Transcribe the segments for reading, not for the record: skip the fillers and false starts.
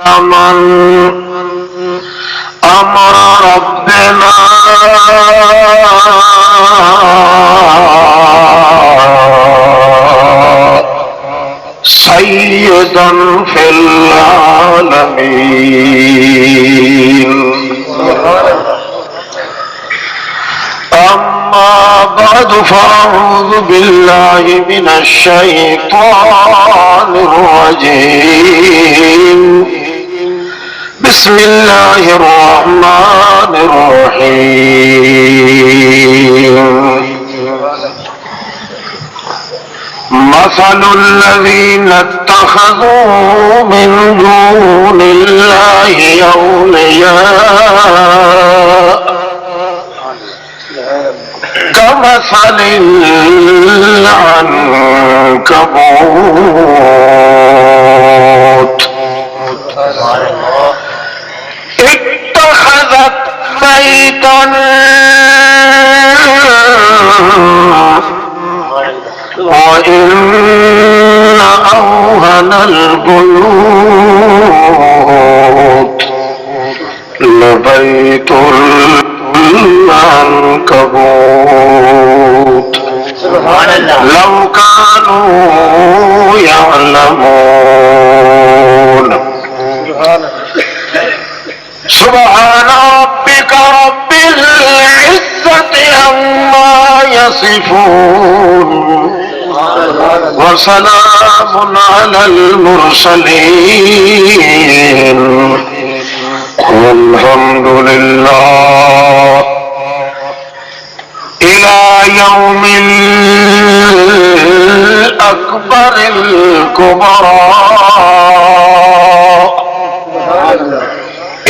من أمر ربنا سيدا في العالمين. أما بعد فأعوذ بالله من الشيطان الرجيم. بسم الله الرحمن الرحيم. مثل الذين اتخذوا من دون الله أولياء كمثل العنكبوت اتخذت بيتا وإن أوهن البيوت لبيت العنكبوت لو كانوا يعلمون. سبحان ربك رب العزة عما يصفون وسلام على المرسلين والحمد لله إلى يوم الأكبر الكبرى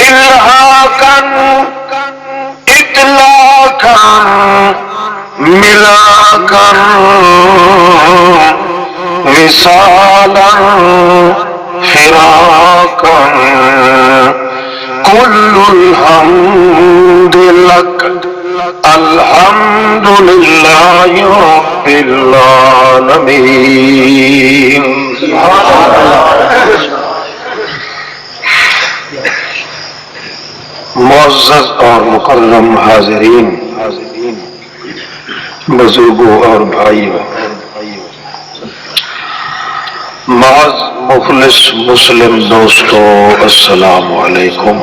إلهاكا إطلاقا ملاكا وصالا فراقا كل الحمد لك الحمد لله رب العالمين. معزز اور مکرم حاضرین، بزرگوں اور بھائیوں، معاذ مخلص مسلم دوستو، السلام علیکم۔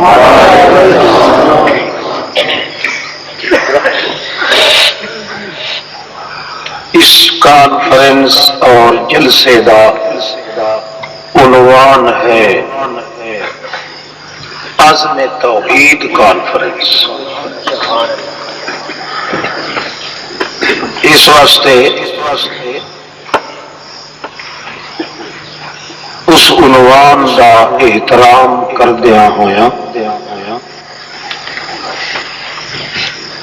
اس کانفرنس اور جلسے کا عنوان ہے عزم توحید کانفرنس۔ اس واسطے اس عنوان کا احترام کردیا ہویا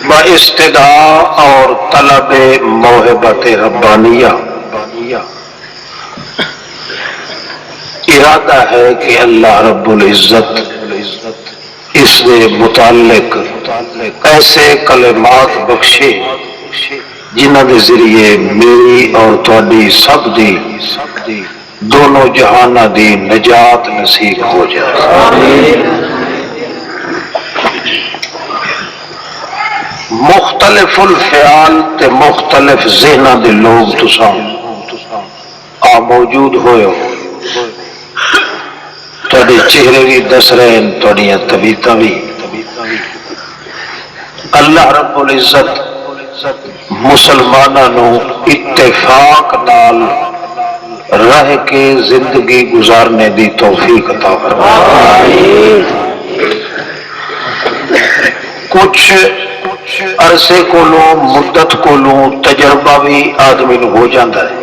با استدعاء اور طلب موہبت ربانیہ ارادہ ہے کہ اللہ رب العزت اس کے متعلق ایسے کلمات بخشے جنہ کے ذریعے میری اور تھوڑی سب دی دونوں جہانہ دی نجات نصیب ہو جائے۔ مختلف الفعال تے مختلف ذہنہ دے لوگ تساں آ موجود ہوئے ہو، تھوڑے چہرے بھی دس رہے ہیں، تھوڑیاں طبیعتاں بھی۔ اللہ رب العزت مسلمانوں نو اتفاق نال رہ کے زندگی گزارنے دی توفیق عطا فرمائے۔ کچھ عرصے کولوں مدت کولوں تجربہ بھی آدمی نو ہو جاتا ہے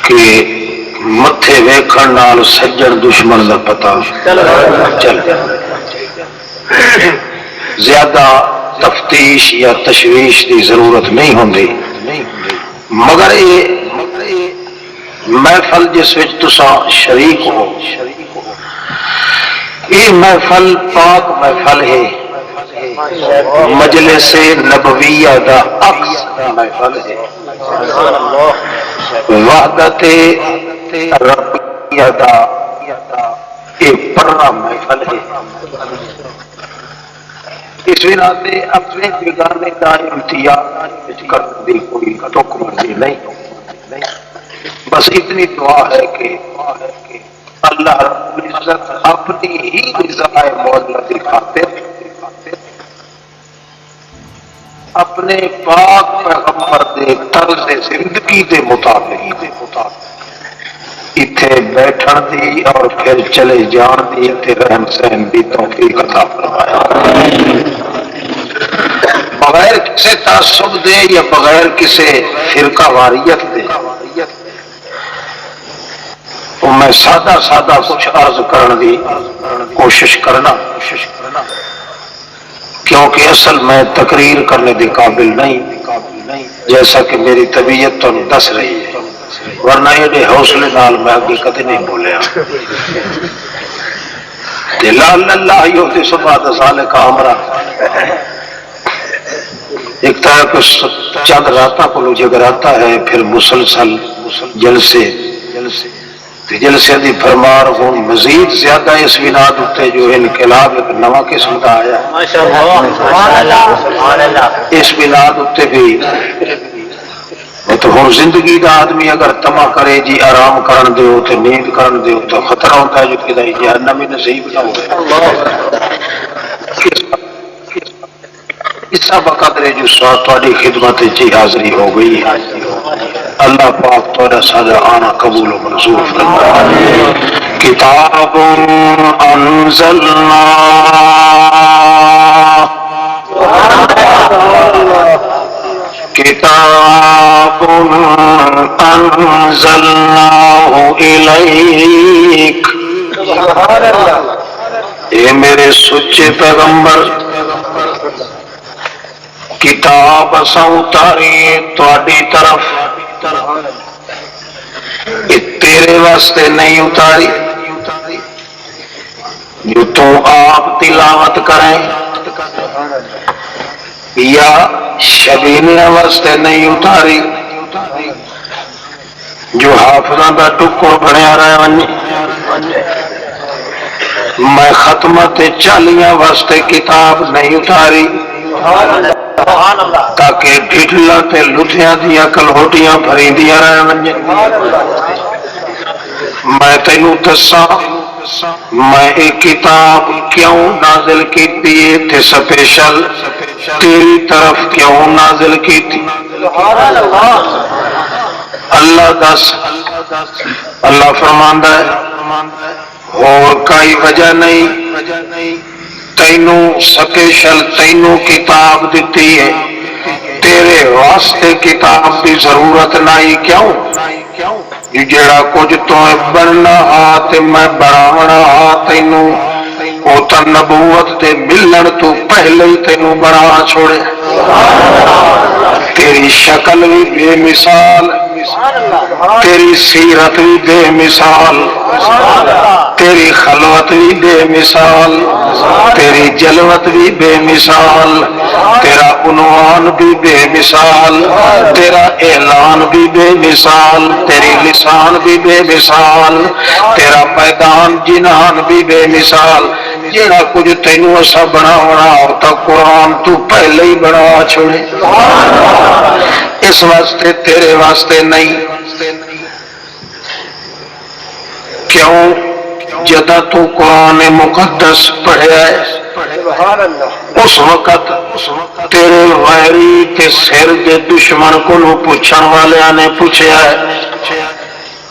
کہ متھے ویکھن نال سجن دشمن دا پتہ چل جائے۔ زیادہ تفتیش یا تشویش کی ضرورت نہیں ہوندی، مگر یہ محفل جس وچ تساں شریک ہو، یہ محفل پاک محفل ہے، مجلس نبویہ دا عکس محفل ہے۔ وحدت رب یہ پڑھنا محفل ہے۔ اس بنا سے اپنے بیگانے کا امتیاز کرنے کی کوئی تک مرضی نہیں، بس اتنی دعا ہے کہ اللہ رب العزت اپنی ہی رضا مولا کی خاطر اپنے پاک پیغمبر دے طرز زندگی دے مطابق اتنے بیٹھن دی اور پھر چلے جان دی تے رہن سہن دی توفیق عطا فرمایا، بغیر کسی تعصب دے یا بغیر کسی فرقہ واریت دے۔ تو میں سادہ سادہ کچھ عرض کرنے دی کوشش کرنا، کیونکہ اصل میں تقریر کرنے کے قابل نہیں، جیسا کہ میری طبیعت تو دس رہی ہے، ورنہ یہ حوصلے نال میں آگے کدی نہیں بولیا۔ لعل اللہ یحدث بعد ذلک امرا، ایک طرح کو چند راتوں کو جگراتا ہے، پھر مسلسل جلسے دی فرمار ہوں مزید زیادہ اس بنیاد اتنے جو انقلاب ایک نواں قسم کا آیا ہے، اس بنیاد اتنے بھی تو ہوں زندگی کا آدمی اگر تما کرے جی آرام کرن دیو تو نیند کرن دیو تو خطرہ ہوتا ہے جو کہ جہنم ہی نصیب نہ ہوئے۔ اس وقت جو تاری خدمت جی حاضری ہو گئی، اللہ پاک تھوڑا سارا آنا قبول و منظور فرمائے۔ کتاب انزلنا کتاب انزلناہ الیک، اے میرے سچے پیغمبر کتاب اساں اتاری تہاڈی طرف، یہ تیرے واسطے نہیں اتاری جو تو آپ تلاوت کریں، یا شبینیاں واسطے نہیں اتاری جو حافظاں دا ٹکڑ بنیا رہے ونجے، میں ختمت 40 واسطے کتاب نہیں اتاری تاکہ ڈھٹلا تے لٹھیاں دیاں کلہوٹیاں بھریندیاں رہے ونجے۔ میں تینوں دساں میں ایک کتاب کیوں نازل کیتی تے سپیشل تیری طرف کیوں نازل کیتی۔ اللہ دس، اللہ فرماندا ہے اور کوئی وجہ نہیں، تینوں سپیشل تینوں کتاب دیتی ہے، تیرے واسطے کتاب کی ضرورت نہیں۔ کیوں؟ جڑا کچھ تو بننا تے میں بناونا تینوں وہ تو نبوت دے ملن تو پہلے ہی تینوں بنا چھوڑے۔ تیری شکل بھی بے مثال، تیری سیرت بھی بے مثال، تیری خلوت بھی بے مثال، تیری جلوت بھی بے مثال، تیرا عنوان بھی بے مثال، تیرا اعلان بھی بے مثال، تیری لسان بھی بے مثال، تیرا میدان جنان بھی بے مثال۔ جڑا کچھ تینوں اسا بناونا ہوتا قرآن تو پہلے ہی بنا چھوڑے، اس واسطے تیرے واسطے نہیں۔ کیوں؟ جدہ تو قرآن مقدس پڑھیا ہے اس وقت تیرے ویری تے سر دے دشمن کو پوچھن والے نے پوچھا ہے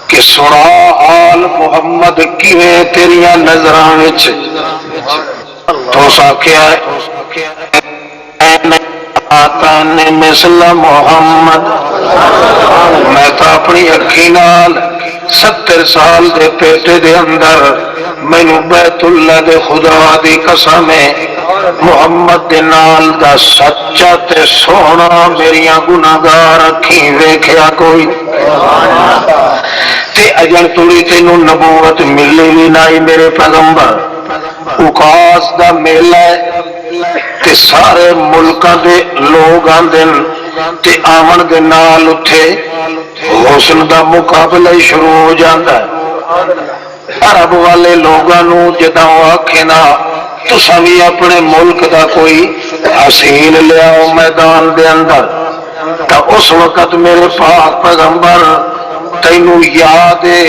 کہ سنا حال محمد کیویں تیریاں نظراں وچ، تو ساکھیا ہے نے مثل محمد، میں تو اپنی اکھی نال 70 سال دے پیٹے دے اندر مینوں بیت اللہ دے خدا دی قسم ہے محمد دے نال دا سچا تے سونا میریاں گناہگار اکھیں ویکھیا کوئی تے اجن توڑی تینوں نبوت ملی بھی نہیں میرے پیغمبر۔ اکاس دا میلہ ہے تے سارے ملکاں دے لوگ آندن تے آمن دے نال اٹھے حسن دا مقابلہ شروع ہو جاتا ہے۔ عرب والے لوگوں جدوں آکھے نا تساں بھی اپنے ملک دا کوئی حسین لیاؤ میدان دے اندر، تا اس وقت میرے پاک پیغمبر تینوں یاد ہے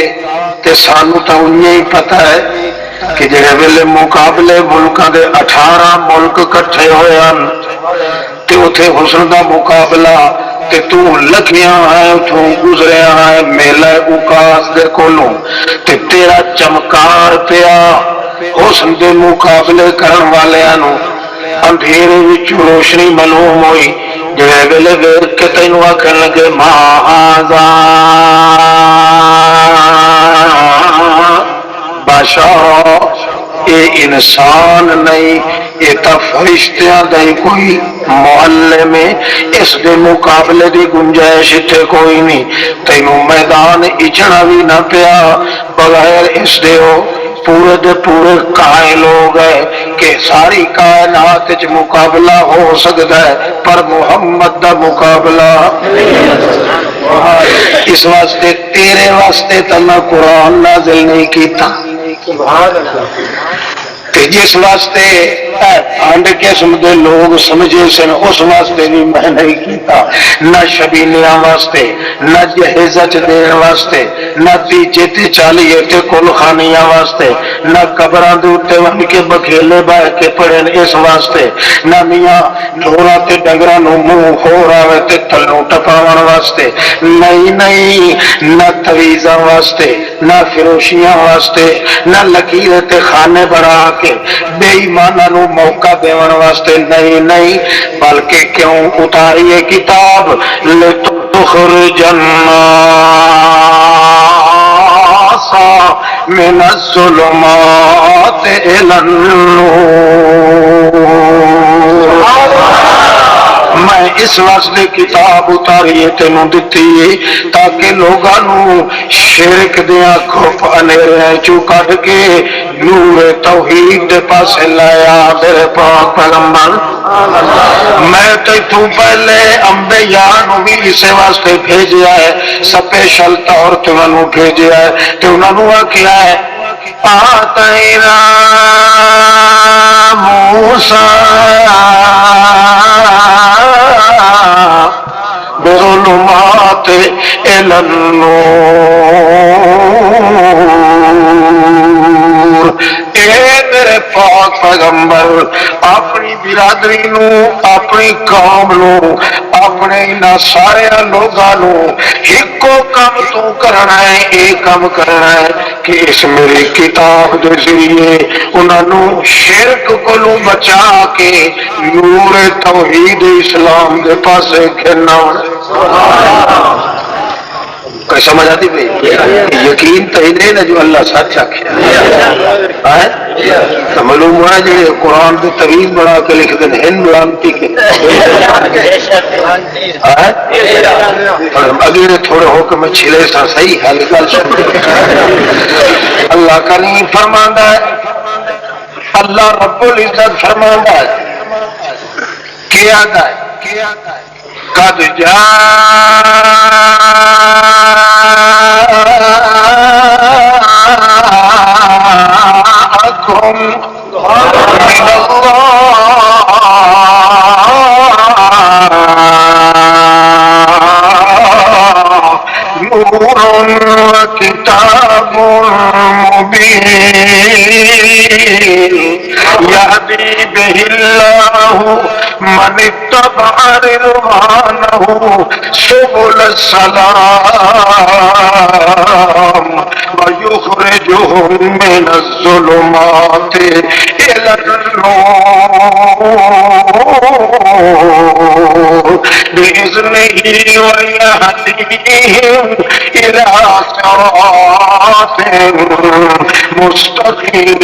تے سانو تا انہیں ہی پتہ ہے کہ جڑے ویلے مقابلے ملکاں دے 18 ملک کٹھے ہوئے ہیں تے اتھے حسن دا مقابلہ تے تو لکھیاں ہے اتھوں گزریا ہے میلہ اوکاس دے کولوں تے تیرا چمکار پیا حسن دے مقابلے کرن والیاں اندھیرے وچ روشنی معلوم ہوئی جڑے ویلے ویکھ کے تینوں آکھن لگے ماذا بشر، اے انسان نہیں، یہ تو فرشتیاں دا کوئی معلم ہے، اس دے مقابلے دی گنجائش اتنے کوئی نہیں، تینوں میدان اچنا بھی نہ پیا بغیر اس دے ہو پورے دے پورے قائل ہو گئے کہ ساری کائنات وچ مقابلہ ہو سکتا ہے پر محمد دا مقابلہ اس واسطے تیرے واسطے تو میں قرآن نازل نہیں کیتا، جس واسطے انڈ قسم دے لوگ سمجھے سن اس واسطے بھی میں نہیں کیتا، نہ شبینیاں واسطے، نہ جہیزت دین واسطے، نہ تیجے تے چالیے تے کل خانیاں واسطے، نہ قبراں دے اوتے ون کے بکھیلے بہ کے پڑھن اس واسطے، نہ میاں ڈھوراں تے ڈنگراں نو منہ ہور آوے تے تھلوں ٹپاون واسطے، نہیں نہ تویزاں واسطے، نہ فروشیاں واسطے، نہ لکیر تے خانے بنا کے بے ایماناں نو موقع دیون واسطے، نہیں بلکہ کیوں اتاری کتاب لتخرج الناس من الظلمات الى النور، میں اس واسطے کتاب اتاری تینوں دتی ہے تاکہ لوگوں شرک دیا کھپ انیرے چو کٹ کے نور توحید دے پاسے لایا میرے پاک پیغمبر۔ میں تو پہلے انبیاء نو بھی اسے واسطے بھیجیا ہے، سپیشل طور تے انہوں بھیجیا ہے تے انہوں آکھیا ہے آتینا موسیٰ بظلمات الی النور، اے میرے پاک پیغمبر اپنی برادری نو، اپنی قوم نو، اپنے انہاں سارے لوگاں نو ایکو کم تو کرنا ہے، ایک کم کرنا ہے کہ اس میری کتاب دے ذریعے انہاں نو شرک کو بچا کے نور توحید اسلام دے پاسے گھرنا۔ کوئی سمجھ آتی بھائی؟ یقین تو ہی نا جو اللہ سچ آخیا ہے، معلوم ہوا جی قرآن کے طویل بنا کے لکھ دیں ہند لانتی کے اگلے تھوڑے ہو کے میں چھلے سا صحیح ہے گل سن۔ اللہ کریم فرماندا ہے، اللہ رب العزت فرماندا ہے کیا ہے قد جاءکم من اللہ نور کتاب مبین یہدی بہ اللہ من اتبع رضوانہ سبل السلام ویخرجہم من الظلمات الی النور بإذنہ ویہدیہم الی صراط مستقیم۔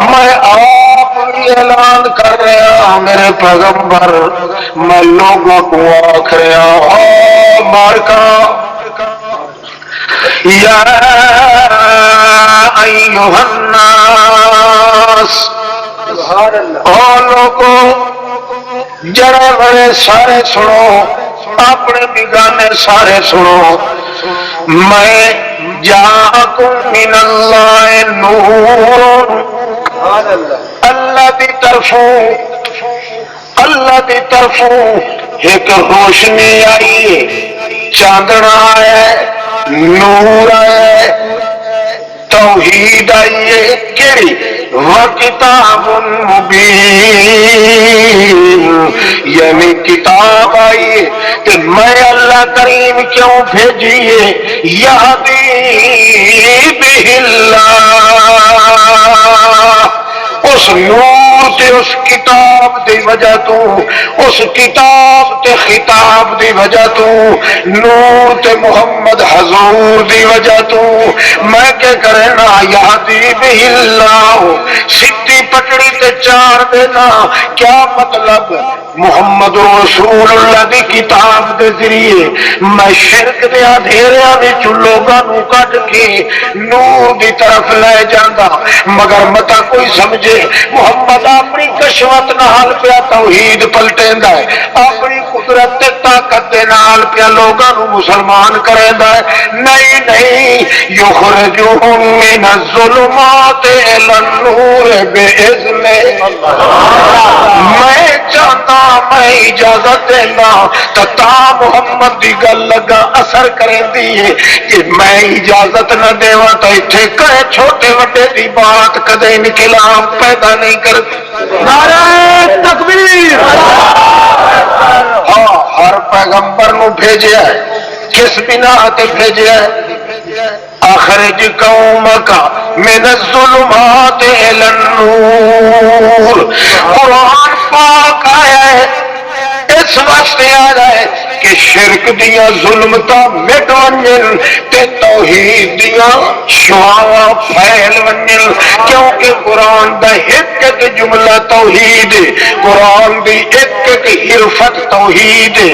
میں آپ اعلان کر رہا ہوں میرے پیغمبر، میں لوگوں کو آکھ رہا ہوں مارکا یا ایھا الناس، او لوگوں جڑے بڑے سارے سنو، اپنے بھی گانے سارے سنو. میں جاءکم من اللہ نور، اللہ دی طرفوں ایک روشنی آئی ہے، چاندنا آیا ہے، نور آیا ہے، توحید آئی ہے. کیڑی؟ وَكِتَابٌ مُبِينٌ، یعنی کتاب آئی ہے کہ میں اللہ کریم کیوں بھیجیے؟ یہدی بہ اللہ، اس نور تے اس کتاب دی وجہ تو، اس کتاب تے خطاب دی وجہ تو، نور تے محمد حضور دی وجہ تو میں کہ کرنا یہدی بہ اللہ، سیدھی پٹڑی تے چار دینا. کیا مطلب؟ محمد رسول اللہ دی کتاب دے ذریعے میں شرک دے اندھیریاں وچ لوگاں نوں کڈ کے نور دی طرف لے جاندا. مگر متا کوئی سمجھے محمد اپنی کشوت نال پیا توحید پلٹیندا ہے، اپنی قدرت تے طاقت دے نال پیا لوگاں نوں مسلمان کریندا ہے. نہیں، یخرجہم من الظلمات الی النور باذن اللہ. میں چاہتا، میں اجازت دینا تا محمد دی گل لگا اثر کریندی ہے کہ میں اجازت نہ دیواں تو ایتھے کہے چھوٹے وڈے دی بات کدے انقلاب پیدا نہیں کرتی. نعرہ تکبیر. ہاں، ہر پیغمبر نو بھیجیا ہے، کس بنا تے بھیجیا ہے؟ اخرج قومک من الظلمات الی النور. قرآن پاک آیا ہے اس واسطے آیا ہے کہ شرک دیاں ظلمتاں مٹ ونجن تے توحید دیاں شعاعاں پھیل ونجن. کیونکہ قرآن دا ایک ایک جملہ توحید ہے، قرآن دی ایک ایک حرفت توحید ہے.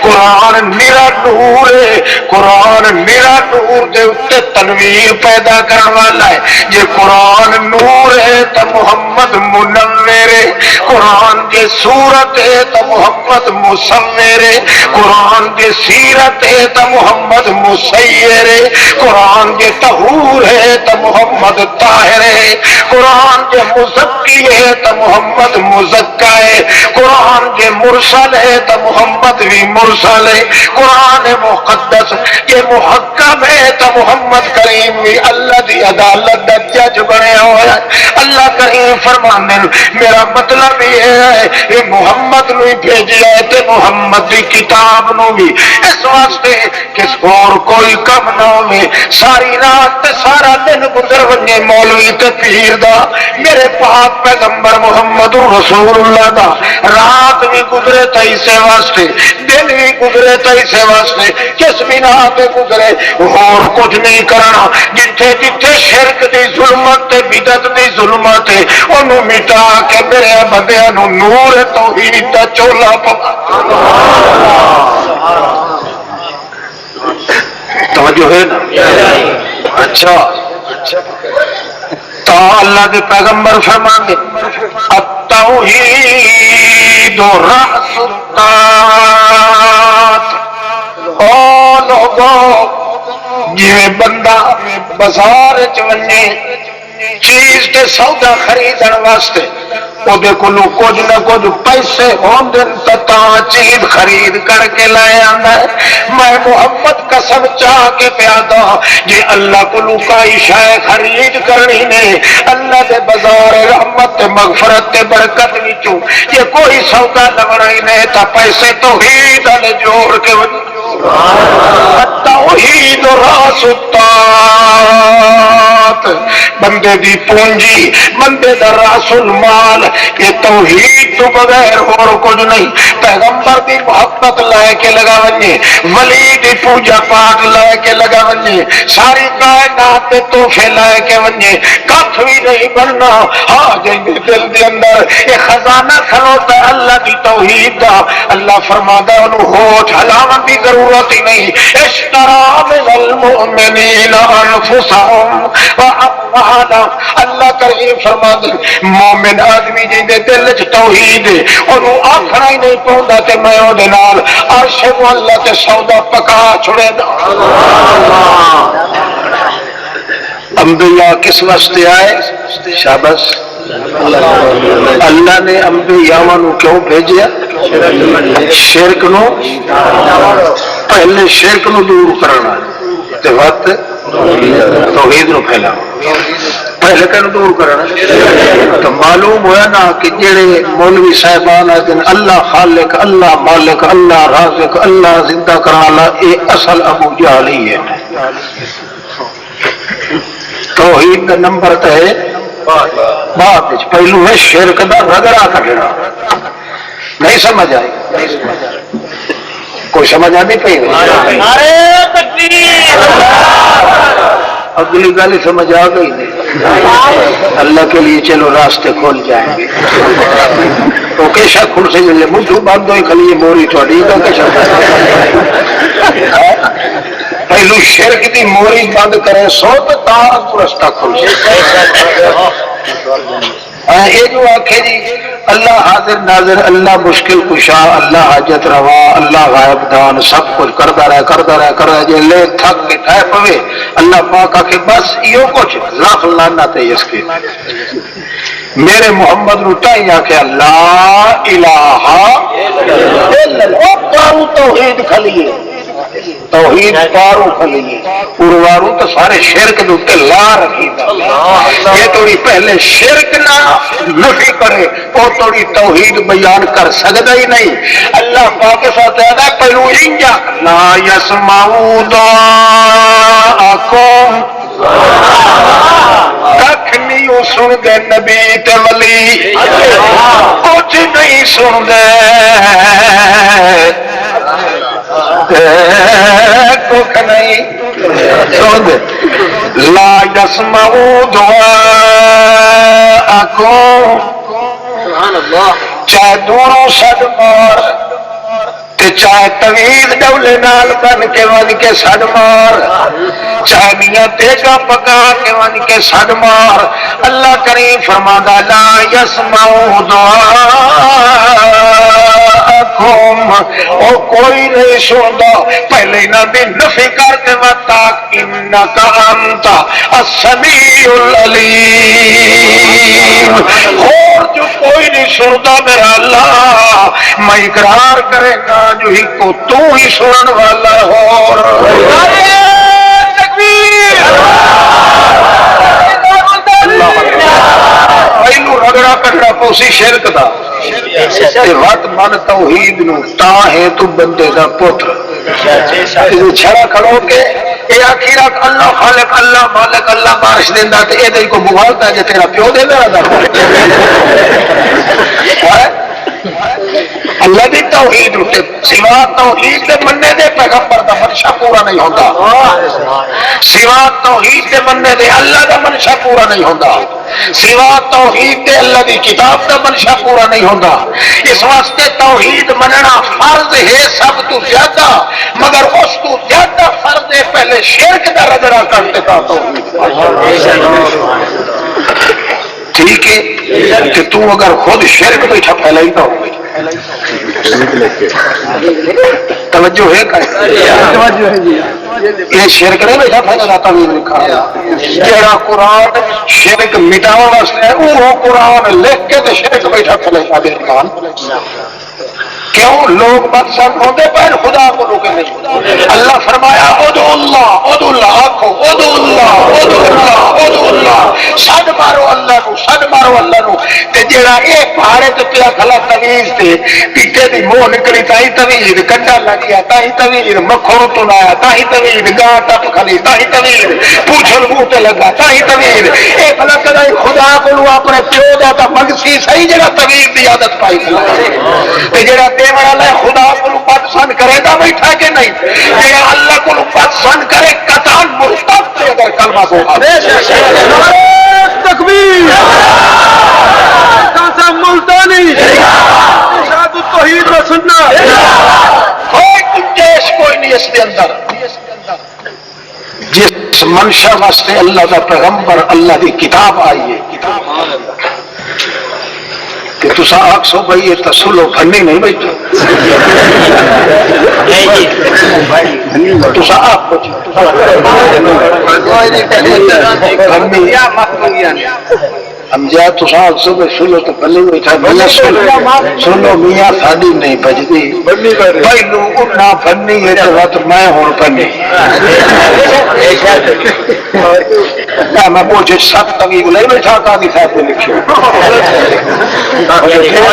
قرآن میرا نور ہے، قرآن میرا نور دے اتے تنویر پیدا کرنے والا ہے. جے قرآن نور ہے تو محمد منور ہے، قرآن جے صورت ہے تو محمد مصور ہے، قرآن جے سیرت ہے تو محمد مسیر ہے، قرآن جے طہور ہے تو محمد طاہر ہے، قرآن جے مزکی ہے تو محمد مزکا ہے، قرآن جے مرسل ہے تو محمد بھی مرسل ہے، قرآن مقدس یہ محکم ہے تو محمد کریم بھی اللہ دی عدالت دا جج بنے ہوا ہے. اللہ کریم فرمانے میرا مطلب یہ ہے کہ محمد نو ہی بھیجیا ہے تے محمد دی کتاب نو بھی اس واسطے کہ اور کوئی کم نہ ہوئے. ساری رات تے سارا دن گزر ونجے مولوی تے پیر دا، میرے پاک پیغمبر محمد رسول اللہ دا رات بھی گزرے تا اسے واسطے، دن بھی گزرے تا اسے واسطے. کس بنا تے گزرے؟ اور کچھ نہیں کرنا. جتھے جتھے شرک دی ظلمت تے بدعت دی ظلمت ہے انہوں مٹا کے میرے بندیاں نوں نور توحید دا چولا پا. توجہ ہے نا؟ اچھا تا اللہ کے پیغمبر فرمانے التوحید رأس الطاعات. او لوگو جی بندہ بازار چنے چیز کے سودا خریدن واسطے وہ کولو کچھ نہ کچھ پیسے ہوندن تا چیز خرید کر کے لے آندا ہے. میں محمد قسم چاہ کے پیادا جی اللہ کولو کئی شے خرید کرنی نے اللہ دے بازار رحمت مغفرت تے برکت وچوں یہ کوئی سودا لگنا ہی نہیں تا پیسے توحید والے جوڑ کے توحید راس الطاعات. بندے دی پونجی، بندے دا راس المال یہ توحید تو بغیر اور کچھ نہیں. پیغمبر دی محبت لے کے لگا ونجے، ولی دی پوجا پاٹ لے کے لگا ونجے، ساری کائنات دے تحفے لے کے ونجے، کھ بھی نہیں بننا. ہاں جی دل دے اندر یہ خزانہ کھلوتا ہے اللہ دی توحید دا. اللہ فرماتا ہے انہوں ہوٹ ہلاون دی ضرورت ہی نہیں. اشترا من المؤمنین انفسهم واموالهم. اللہ کریم فرماندے مومن آدمی جن دے دل وچ توحید ہے اونوں آکھنا ہی نہیں پوندا تے میں او دے نال عرش نو اللہ تے سودا پکا چھڑے دا. انبیاء کس واسطے آئے؟ شاباش. اللہ نے انبیاء نو کیوں بھیجیا؟ شرک نو پہلے شرک نو دور کرنا تے وقت توحید نو پھیلانا. پہلے کن دور کرنا تو معلوم ہوا نا کہ جڑے مولوی صاحبان آدھن اللہ خالق اللہ مالک اللہ رازق اللہ زندہ کرانا یہ اصل ابو جہل ہی ہے. توحید کا نمبر تو ہے بات پہلو ہے شرک دا رگڑا کٹنا. نہیں سمجھ آئی؟ کوئی سمجھ آتی پی؟ اگلی گل سمجھ آ گئی نہیں. اللہ کے لیے چلو راستے کھول جائیں گے. تو کیسا کھل سے ملے مجھو بند ہوئی کھلی موری تھوڑی کا کیسا پہلو شرک کی موری بند کرے سو تو تار رستہ کھل جائے. یہ جو آخے جی اللہ حاضر ناظر اللہ مشکل کشا اللہ حاجت روا اللہ غائب دان سب کچھ کرتا رہے جی لے تھک کے ٹھہ پوے اللہ پاک آخے بس یہ کچھ لاکھ لانا تے اس کے میرے محمد روٹا ہی آخیا لا الہ الا اللہ. توحید کھلیے توحید پارو کھلیے پوروارو تو سارے شرک دوتے لا رکھی دا. یہ توڑی پہلے شرک نہ نفی کرے وہ توڑی توحید بیان کر سکتا ہی نہیں. اللہ پاک ساتھ ہے پہلو انجا لا یسمعو دعاکم ککھ نہیں سن دے نبی تے ولی کچھ نہیں سن دے کچھ نہیں سن دے. لا یسمعو دعاکم چاہے دوروں سڈ مار چاہے طویل ڈولے نال بن کے ون کے سڈ مار چاہے میاں تیگا پکا کے ون کے سڈ مار. اللہ کریم فرماتا لا یسمعو دعاکم او کوئی نہیں سنتا. پہلے انہاں دی نفی کر دے وتاک انک انت السمیع العلیم. اور جو کوئی نہیں سنتا میرا اللہ میں اقرار کرے گا جو ہی کو تو ہی سنن والا ہو. پہلو رگڑا کٹڑا پوسی شرک دا وت من توحید نو تا ہے تو بندے دا پتر چھڑا کھڑو کے یہ آخر اللہ خالق اللہ مالک اللہ بارش دینا تو یہ کو بغالتا ہے تیرا پیو دے رہا اللہ دی توحید اٹھے سوا توحید دے مننے دے پیغمبر دا منشا پورا نہیں ہوتا. سوا توحید دے مننے دے اللہ دا منشا پورا نہیں ہوتا. سوا توحید دے اللہ دی کتاب دا منشا پورا نہیں ہوتا. اس واسطے توحید مننا فرض ہے سب تو زیادہ مگر اس تو زیادہ فرض ہے پہلے شرک دا رگڑا کرتے کا توحید. ٹھیک ہے کہ تو اگر خود شرک بیٹھا پھیلائی تو توجہ ہے یہ شرک نہیں بیٹھا پھیلا توحید لکھا جڑا قرآن شرک مٹاؤ واسطے وہ قرآن لکھ کے تو شرک بیٹھا پھیلا دے قرآن. کیوں لوگ بدسن ہوتے پر خدا کو روکے نہیں. اللہ فرمایا ادعو اللہ آخو ادعو اللہ سڈ مارو اللہ نو تے جڑا اے پہاڑے تے پیا کھلا تویز تے پیٹے دی منہ نکلی تاہی تویز کنڈا لگ گیا تاہی تویز مکھڑ تو آیا تاہی تویز گاہ ٹپ کھلی تاہی تویز پوچھل منہ تے لگا تاہی تویز. اے بھلا کدی خدا کو اپنے پیو دا تا منگسی صحیح جڑا تویز دی عادت پائی تے جڑا والا خدا کو پسند کرے گا بیٹھا کہ نہیں. جڑا اللہ کو پسند کرے قطعاً مرتد سے اگر کلمہ بولا تکبیر قسم ملتانی شہادت توحید و سنت کوئی گنجائش کوئی نہیں اس کے اندر. جس منشا واسطے اللہ کا پیغمبر اللہ کی کتاب آئی ہے کہ تسا آخ سو بھائی یہ تسلو پھنی نہیں بیٹھا تسا آخ سمجھا تسا آخ سو بھائی سلو تو پھنی بیٹھا سنو میاں ساڑی نہیں بجتی پہلو اٹھنا پھنی ہے تو وقت میں ہوں پھنی میں پوچھے سب تنگی کو نہیں بیٹھا قاضی صاحب نے لکھے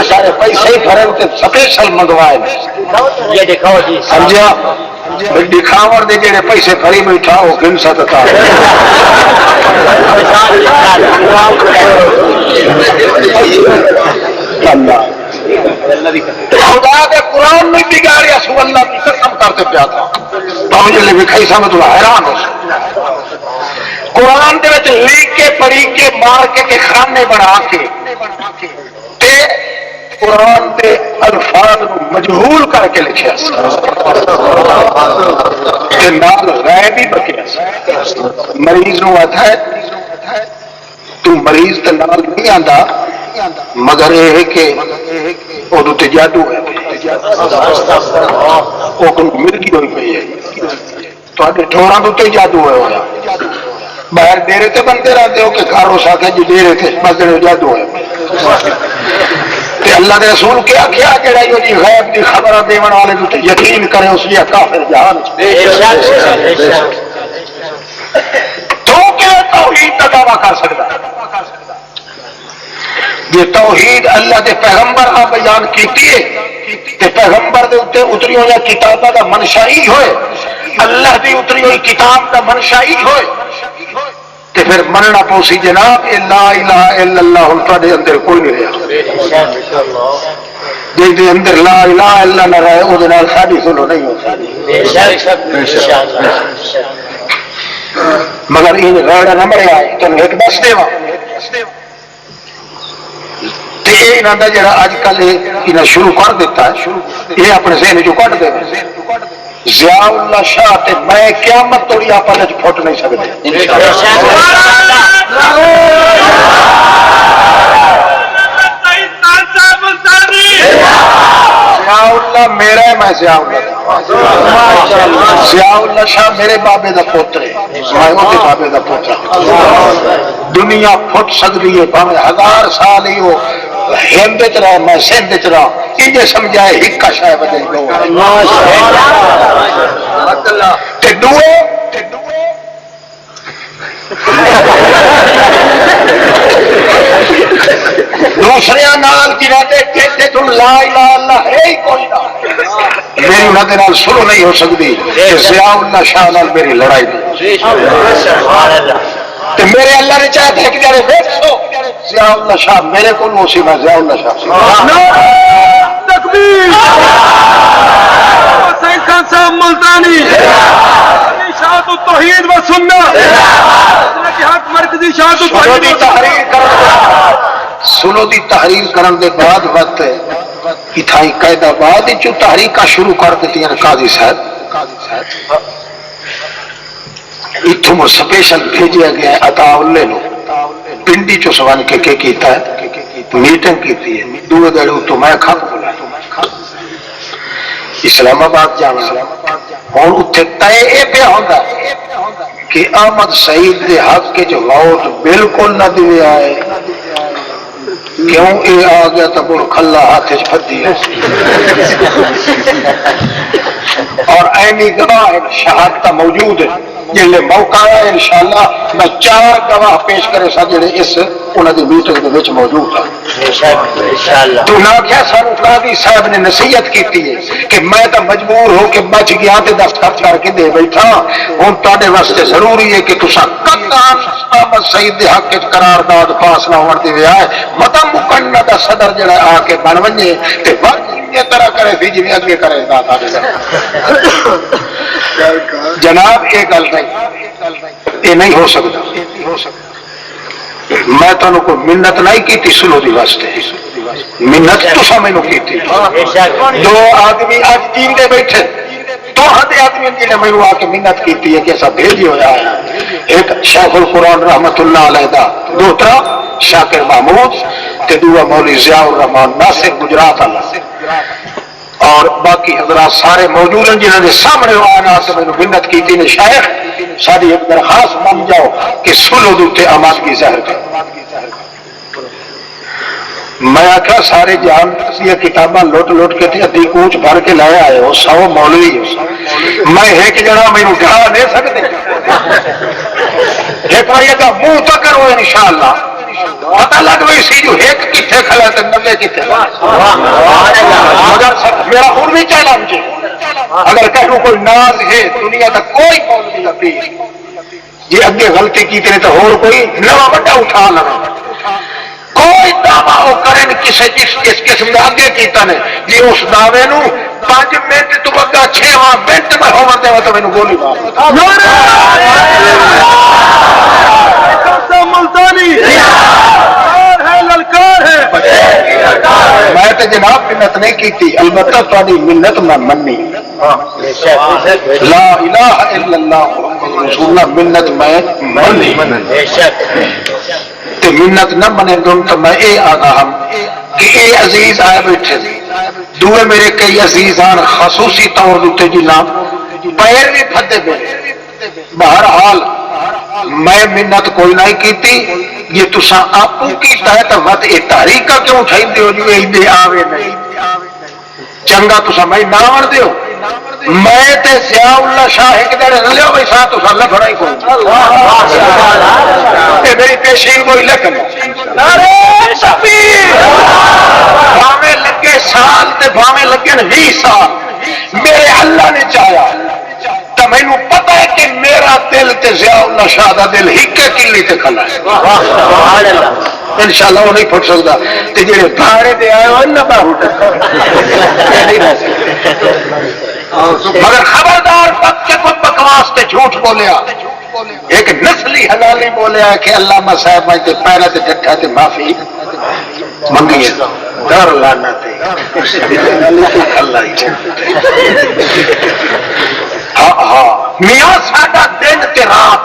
سارے پیسے ہی فرق سپیشل منگوائے سمجھا دکھاور دے جڑے پیسے فری بیٹھا وہ گن سکتا خدا کے قرآن میں بگاڑیا سو اللہ کی قسم کرتے پیا تھا تو مجھے لکھائی سا میں تھوڑا حیران ہو قرآن دے وچ لکھ کے پڑھی کے مار کے خانے بنا کے قرآن دے الفاظ مجہول کر کے لکھیا نال غیب ہی بکیا مریض نو آتا ہے تو مریض تے نال نہیں آندا مگر یہ کہ وہ جادو ہے وہ مرگی ہوئی پی ہے ٹھوڑا تو جادو ہے ہوا باہر ڈیرے تے بنتے رہتے ہو کہ گھر اس آخر جی ڈیرے تھے بس جادو ہے اللہ کے رسول کیا کیا جڑا جی غیب کی خبر دیون والے یقین کرے اس لیے کافر جہان تو کیا توحید کا دعویٰ کر سکتا یہ توحید اللہ کے پیغمبر کا بیان کیتی ہے کہ پیغمبر دے اتنے اتری ہوئی کتابوں کا منشا ہی ہوئے اللہ کی اتری ہوئی کتاب کا منشا ہی ہوئے کہ پھر مننا پوسی جناب لا الہ الا اللہ تھوڑے اندر کوئی نہیں رہا جس کے اندر لا الہ الا نہ رہے وہ ساری سنو نہیں ہو مگر ان ریڑا نہ مریا تم ایک دس دے جا اج کل شروع کر دیتا ہے یہ اپنے ذہن چ کٹ دے ضیاء اللہ شاہ تے میں قیامت توڑی آپ پھٹ نہیں سکتے ضیاء اللہ میرا ہے میں ضیاء اللہ شاہ میرے بابے دا پوتر ہے میں وہ بابے دا پوتر دنیا پھٹ سکتی ہے بھاوے 1000 سال ہی ہو ہند چ رہا میں سندھ چ رہا یہ سمجھائے ہکا شاید بدل دو دوسرے نال جنہوں نے کہتے تم لا الہ اللہ ہے ہی کوئی نہ میری انہوں نے شروع نہیں ہو سکتی کہ ضیاء اللہ شاہ نال میری لڑائی نہیں تو میرے اللہ نے چاہتے ہیں کہ جارے بیٹھو ضیاء اللہ شاہ میرے کو نو سی میں ضیاء اللہ شاہ تکبیر حسین خان صاحب ملتانی شاہد التوحید و سنت جہاد مرکزی شاہد التوحید سنو دی تحریر کرن دے بعد وقت اتھائی قید آباد جو تحریکہ شروع کر دیتی ہیں قاضی صاحب اتھوں سپیشل بھیجیا گیا ہے عطا اللہ نو پنڈی چو سوان کے کیتا ہے میٹنگ کیتی ہے دوے دڑے تو میں کھا بولا اسلام آباد جانا اور اتنے تے یہ پہ ہوگا کہ احمد سعید دے حق کے جو ووٹ بالکل نہ دے آئے کیوں یہ آ گیا تو بول کھلا ہاتھ پھدی اور اینی گواہ شہادت موجود ہے جن موقع ہے انشاءاللہ میں 4 گواہ پیش کرے سا جڑے اس انہوں نے میٹنگ کے وچ موجود ہے تو نہ کیا سانو قاضی صاحب نے نصیحت کیتی ہے کہ میں تو مجبور ہو کہ بچ گیا تے دستخط کر کے دے بیٹھا ہوں تواڈے واسطے ضروری ہے کہ تساں قطعاً احمد سعید دے حق وچ قرارداد پاس نہ ہون دے ہے متا مکنہ دا صدر جڑا آ کے بن ونجے تے یہ طرح کرے سی جی اگے کرے جناب یہ گل نہیں یہ نہیں ہو سکتا میں تمہیں کوئی منت نہیں کی سلو دی واسطے منت تو مینو کی 2 آدمی اج جیندے بیٹھے دو ہاتھ آدمی نے میرے آ کے منت کی ہے کہ ایسا بھیجی ہوا ہے. ایک شیخ القرآن رحمت اللہ علیہ دا دوترا شاکر محمود تے دوسرا مولوی ضیاء الرحمان ناصر گجرات والا اور باقی حضرات سارے موجود ہیں جنہوں نے سامنے آنا سے میں نے منت کی تھی. شیخ ساری ایک درخواست مان جاؤ کہ سنو دوتے آمادگی ظاہر کرو. میں آخیا سارے جان یہ کتاباں لوٹ لوٹ کے تھی ادھی کوچ بھر کے لائے آئے ہو 100 مولوی میں ایک جنا میرے ڈرا دے سکتے ایک بار یہ منہ تو کرو انشاءاللہ پتہ لگ گئی سی جو ایک کتنے کھڑا تو 90 کتنے. مگر میرا اور بھی چیلنج ہے اگر کہوں کوئی ناز ہے دنیا کا کوئی مولوی نبی یہ اگے غلطی کی تو اور کوئی نوا بڑا اٹھا لگا کوئی دعویٰ وہ کریں کسی جس قسم کا اگے کیتا نے جی اس دعوے نو 5 منٹ تو اگا 6 منٹ میں ہو دے تو مینوں گولی مار ملتانی للکار ہے. میں تو جناب منت نہیں کی البتہ تاری منت میں منی لا الہ الا اللہ محمد رسول اللہ منت میں منی تے منت نہ منے گم تو میں اے آگاہ ہم کہ اے عزیز آئے بیٹھے دوئے میرے کئی عزیزان خصوصی طور دوتے جناب پیر بھی پھدے بے بہرحال میں منت کوئی نہیں کیتی یہ تساں آپوں کیتا ہے تو وقت اے تحریک کا کیوں اٹھائی دیو جو اے دے آوے نہیں چنگا تساں میں ناور دیو میں تے ضیاء اللہ شاہ ایک دڑے نہ لیو بھائی ساتھ تساں لکھنا ہی کوئی اے میری پیشین کوئی لکھن نعرہ تکبیر بھاویں لگے سال تے بھاویں لگے 20 سال میرے اللہ نے چاہیا تو میں نے پتا ہے کہ میرا دل تے ضیاء اللہ شاہ دا دل ہی کے کلی تے کھلا ہے انشاءاللہ وہ نہیں پھٹ سکتا تے جڑے بھاڑے دے آئے ہو نہ باہو مگر خبردار تک کے کوئی بکواس تے جھوٹ بولیا ایک نسلی حلالی بولیا کہ علامہ صاحب میں تے پیرا تے ڈٹھا تے معافی منگی در لانا تے اللہ ہی ہاں میاں ساڈا دن تے رات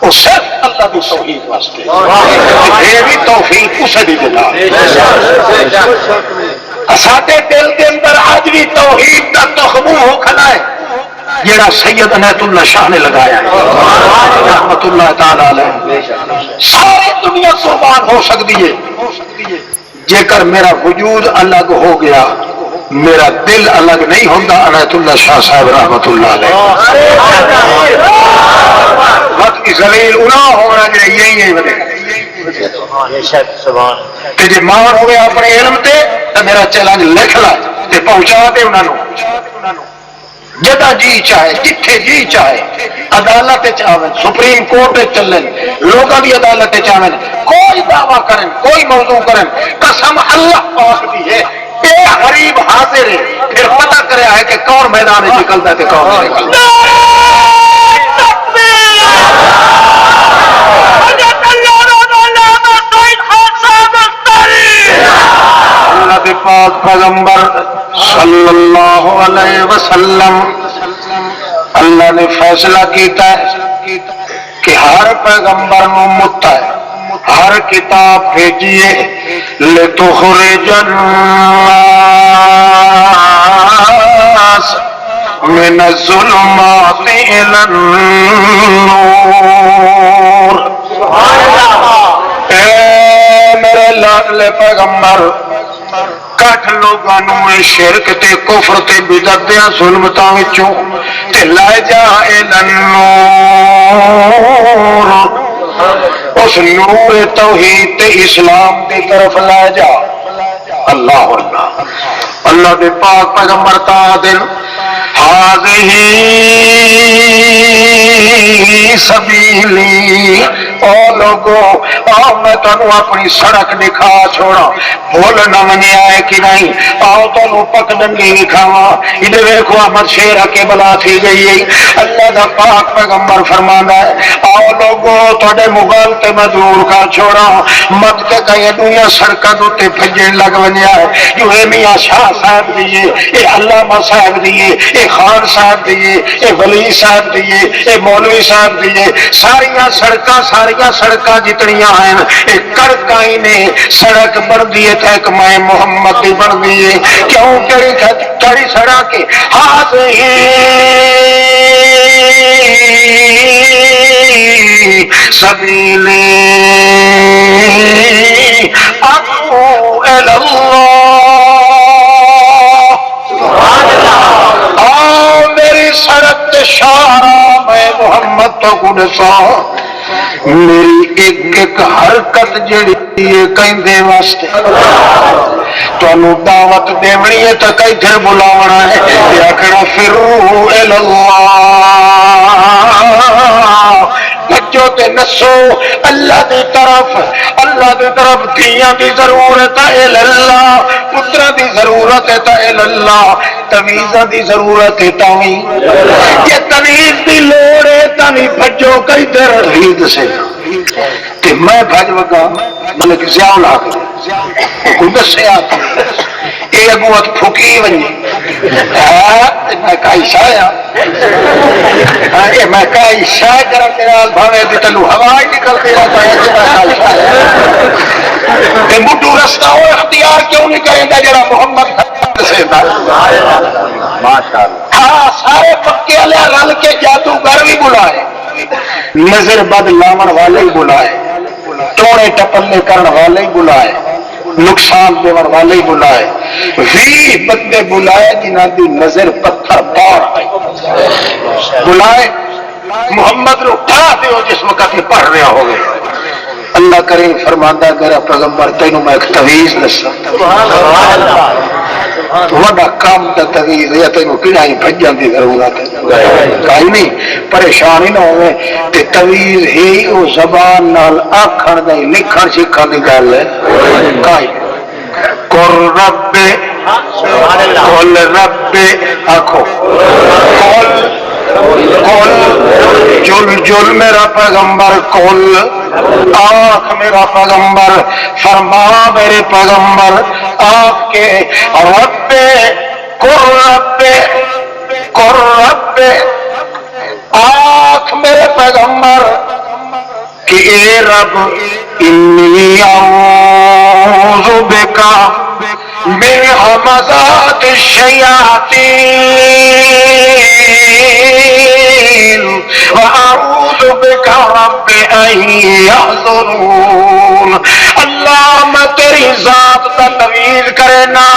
وہ صرف اللہ کی توحید واسطے یہ بھی توفیق اسے بھی دیتا ساڈے دل کے اندر آج بھی توحید کا تخم ہو کھلا ہے جڑا سید عنایت اللہ شاہ نے لگایا ہے رحمت اللہ تعالی علیہ. ساری دنیا قربان ہو سکتی ہے جے کر میرا وجود الگ ہو گیا میرا دل الگ نہیں ہوتا عنایت اللہ شاہ صاحب رحمت اللہ علیہ. وقت کی ذلیل انہا ہونا جو یہی ہے جی مان ہوئے اپنے علم تے تو میرا چیلنج لکھ لا تے پہنچا دے انہوں جدا جی چاہے جتھے جی چاہے عدالت چاہیں سپریم کورٹ چلن لوگوں کی عدالت چاہیں کوئی دعویٰ کریں کوئی موضوع کریں قسم اللہ پاک دی ہے اے غریب حاضر ہے پھر پتہ کرے ہے کہ کون میدان نکلتا ہے کون نہیں نکلتا. اللہ کے پاک پیغمبر صلی اللہ علیہ وسلم اللہ نے فیصلہ کیتا ہے کہ ہر پیغمبر نو متا ہے ہر کتاب بھیجیے لتخرج الناس من الظلمات الى النور. اے میرے لاڈلے پیغمبر کٹ لوگوں شرک تے کفر تے بدعت دیاں ظلمتاں وچوں تے لے جا الى النور اس نور توحید تے اسلام کی طرف لے جا. اللہ اللہ اللہ دے پاک پیغمبر تا دل ہاذہی سبیلی او لوگو آؤ میں تنوں اپنی سڑک دکھا چھوڑا بھول نہ منیا ہے کہ نہیں. آؤ تو پک ڈنگی بھی کھاوا. ادھر ویکھو احمد شیر کے بلا تھی گئی. اللہ دا پاک پیغمبر فرمانا ہے آؤ لوگو تھوڑے مغل تے میں دور کر چھوڑا. مت کے کہیں دنیا سڑکاں تے بھجن لگ ونیا ہے. جو اے میاں شاہ صاحب دیے, اے علامہ صاحب دیے, اے خان صاحب دیے, اے ولی صاحب دیے, اے مولوی صاحب دیے, ساریاں سڑکاں جتنیاں ہیں اے کڑکائی نے سڑک بن دیے تھے کہ میں محمد کی بن دیے. کیوں کڑی سڑک کے ہاتھ سبیل ادعو الی اللہ. آؤ میری سڑک اشارہ میں محمد تو گنسا. میری ایک ایک حرکت جڑی ہے کہیں واسطے تمہیں دعوت دینی ہے تو کدھر بلاونا ہے. آخنا فرو الی اللہ, بچو تے نسو اللہ دی طرف. اللہ دی طرف دھیاں دی ضرورت ہے الی اللہ, پترا دی ضرورت ہے تا الی اللہ, تمیزاں دی ضرورت ہے تاویں. یہ تمیز دی لوڑ ہے تاویں بچو کدھر عید سے کہ میں بھج وگا ملک ضیاء لا کوئی دسے آتا یہ اگوت پھکی ونجی میں کئی شایا میں کئی شاہ کرا تیرا بھاوے دی تلو ہوا ہی نکل تیرا کہ مٹو رستہ ہو اختیار کیوں نہیں کریں گا جڑا محمد سے ہاں سارے پکے والے رل کے جادوگر بھی بلائے, نظر بد لاون والے ہی بلائے, ٹوڑے ٹپلے کرن والے ہی بلائے, نقصان دیون والے ہی بلائے. 20 بندے بلائے جنہاں دی نظر پتھر پار آئی بلائے. محمد نو اٹھا دیو جس وقت پڑھ رہا ہوگے. اللہ کریم فرماندا میرا پیغمبر تینوں میں ایک تویز دساں وڈا کام دا تویز ہے. تینوں کیڑا ہی بھجن دی ضرورت ہے کہیں نہیں, پریشان ہی نہ ہوئے. تے تویز ہی او زبان نال آکھن دی لکھن سکھن دی گل ہے کہیں. قل رب قل رب آکھو قل جل جل میرا پیغمبر قل آنکھ میرا پیغمبر فرما میرے پیغمبر آپ کے رب قر رب آنکھ میرے پیغمبر کہ اے رب انی اعوذ بکا من همزات الشیاطین وَأَعُوذُ بِكَ رَبِّ أَن يَحْضُرُونَ. اللہ میں تیری ذات کا تویز کرے نا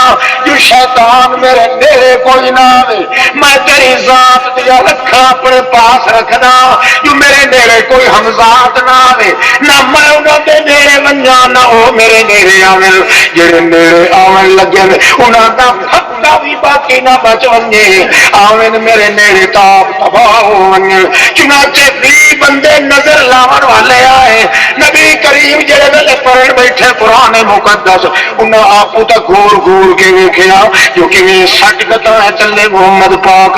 جو شیطان میرے نیڑے کوئی نہ آوے. میں تیری ذات دیا رکھا اپنے پاس رکھنا جو میرے نیڑے کوئی ہمزات نہ آوے, نہ میں انہوں دے نیڑے ونجا نہ وہ میرے نیڑے آوے. جڑے نیڑے آون لگے انہاں دا پھٹا بھی باقی نہ بچ ونجے آوے میرے نیڑے تاپ تباہ ہو ونجے. چنانچہ 20 بندے نظر لاون والے آئے. نبی کریم جڑے ویلے پڑھن بیٹھے قرآن مقدس انہاں آپو تک گور گور کے ویکھیا جو کہ سٹ گتا ہے چلے محمد پاک,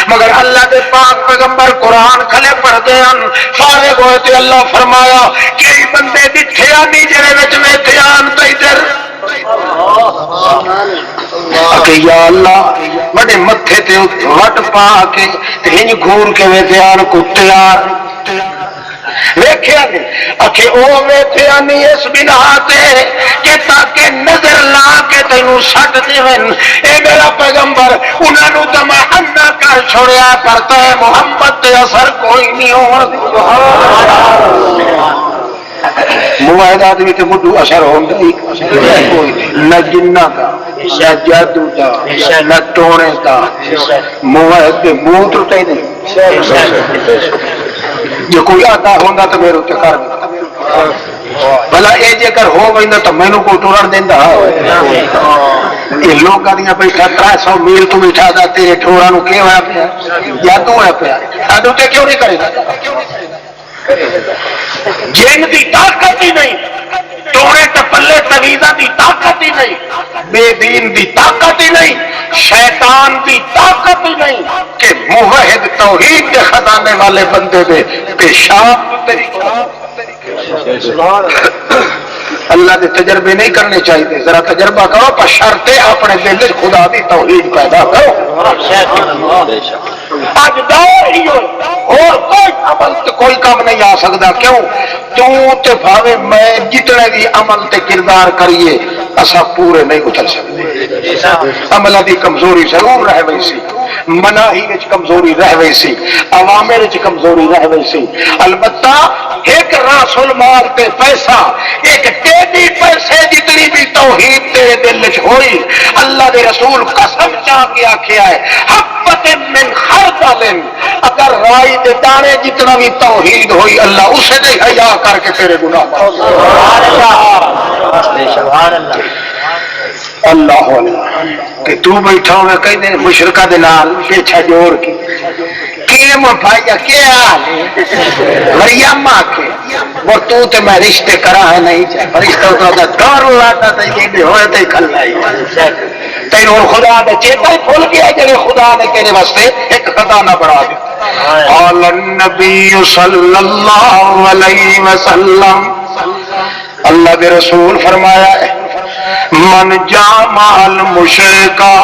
مگر اللہ دے پاک پیغمبر قرآن کھلے پڑھتے ہیں فارغ ہوئے تے اللہ فرمایا کئی بندے دکھے آنی جڑے وچ ویٹھے آن تے ادھر کہ یا اللہ بڑے متھے تے وٹ پا کے ہنج گھور کے ویٹھے آن کتے آن ویکھیا نہیں اکھے او ویکھیا نہیں اس بنا تے کہ تاکہ نظر لا کے تینوں سٹ دیون. اے میرا پیغمبر انہاں نوں تمنا کر چھوڑیا کرتا ہے محمد تے اثر کوئی نہیں ہون. موعدات بھی تے مڈو اثر ہوندا ہی کوئی نہ جنہ کا نہ جادو کا نہ ٹونے کا موعد دے منہ ٹوٹے نہیں. جو کوئی آتا ہوتا تو میرے اتنے کر بھلا یہ جے کر ہو گئی تو مینو کو ٹورن دینا. یہ لوگ بیٹھا 300 میل تو بیٹھا تھا تیرے ٹورا نو کیا ہوا پیا جادو ہوا پیا سانو تے کیوں نہیں کرے گا. جن کی طاقت ہی نہیں، ٹوڑے ٹپلے تویزہ دی طاقت ہی نہیں، بے دین دی طاقت ہی نہیں، شیطان دی طاقت ہی نہیں کہ موحد توحید کے خزانے والے بندے دے پیشاب اللہ کے تجربے نہیں کرنے چاہیے. ذرا تجربہ کرو پر شرط اپنے دل میں خدا دی توحید پیدا کرو. اج دور ہی اور کوئی عمل تے کوئی کام نہیں آ سکتا. کیوں؟ تو تے بھاوے میں جتنے بھی عمل تے کردار کریے اسا پورے نہیں اتر سکتے. عمل دی کمزوری ضرور رہ گئی سی، مناہی وچ کمزوری رہ گئی سی، عوامر وچ کمزوری رہ گئی سی. البتہ ایک راس المال تے پیسہ، ایک تیری پیسے جتنی بھی توحید تیرے دل وچ ہوئی، اللہ دے رسول قسم چاہ کے آکھیا ہے حبۃ من خردل، اگر رائی دے دانے جتنا بھی توحید ہوئی اللہ اسے دے حیا کر کے تیرے گناہ معاف. سبحان اللہ. اللہ کہ تو بیٹھا ہوئے کہیں مشرکہ دے نال پیچھا جوڑ کے کیم بھائیا کیا حال ہے مریم آکے اور تو تے میں رشتے کرا ہے نہیں چاہتا رشتہ ہوتا دور لاتا تھا یہ بھی ہوئے تھے کھل لائی تین اور خدا نے چیتا ہی کھول گیا جنہیں خدا نے تیرے واسطے ایک خزانہ بڑھا دیا. قال النبی صلی اللہ علیہ وسلم، اللہ کے رسول فرمایا ہے من جامع المشرکا،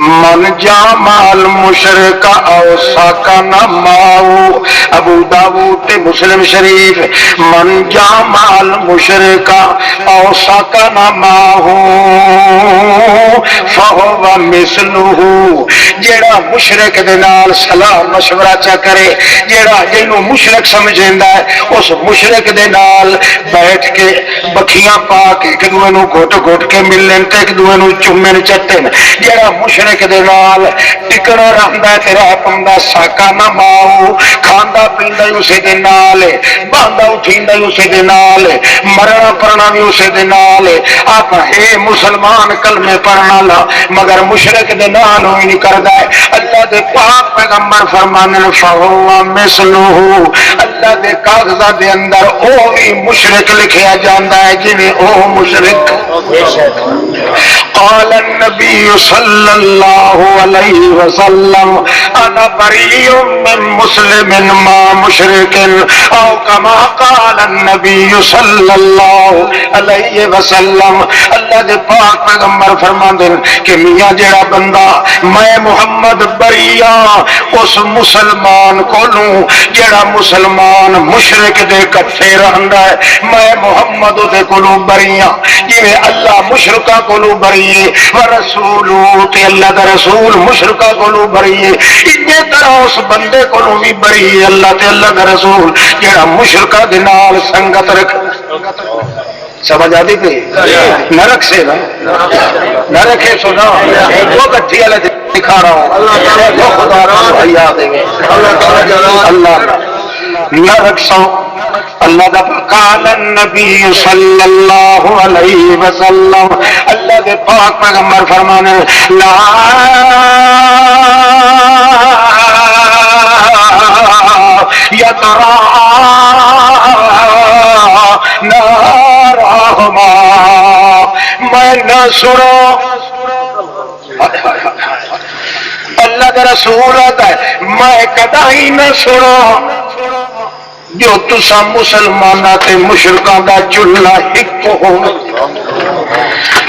من جامع المشرکا او ساکن ماؤ، ابو داؤد مسلم شریف. من جامع المشرکا او ساکن ماؤ فہو مثلہ، جیڑا مشرک دے نال صلاح مشورہ چا کرے، جیڑا جنوں مشرک سمجھیندا ہے اس مشرک دے نال بیٹھ کے بکھیاں پا کے ایک دوے نوں گھٹ گھٹ کے ملن تے ایک دوے نوں چومن چٹن، جیڑا مشرک دے نال ٹکنا رہندا تے رہ پوندا ساکا نہ ماؤ، کھاندا پیندا اسی دے نال، باندا اٹھیندا اسی دے نال، مرنا پرنا بھی اسی دے نال. آپ اے مسلمان کلمے پڑھنا لا مگر مشرک دے نال ہوئی نہیں کردا ہے. اللہ دے پاک پیغمبر فرمانے فہو مثلہ، اللہ دے کاغذات دے اندر او بھی مشرک لکھیا جاندا ہے جویں او مشرک. قال النبی صلی اللہ علیہ وسلم انا بریء من مسلم ما مشرک، او کما قال النبی صلی اللہ علیہ وسلم. اللہ دے پاک پیغمبر فرماندے کہ میاں جڑا بندہ میں محمد بریء اس مسلمان کولوں جڑا مسلمان مشرک دے کٹھے رہندا ہے، میں محمد دے کولوں بریء جویں اللہ مشرکاں کولوں بریء ورسولو تے اللہ دا رسول مشرکاں کولوں بریء، اسی طرح اس بندے کولوں بھی بریء اللہ تے اللہ دا رسول جڑا مشرکاں دے نال سنگت رکھ. سمجھ آتی پہ نہ رکھ سے نہ رکھے سنا وہ کٹھی والے دکھا رہا ہوں وہ خدا رہا یاد ہے اللہ نہ رکھ سو. اللہ دا قال النبی صلی اللہ علیہ وسلم، اللہ کے پاک پیغمبر فرمانے لا یترا نارہما، میں نہ سنو. اللہ کا رسول آتا ہے میں کدا ہی نہ سنو جو تسا مسلمانہ تے مشرکان دا چلہ ایک ہو.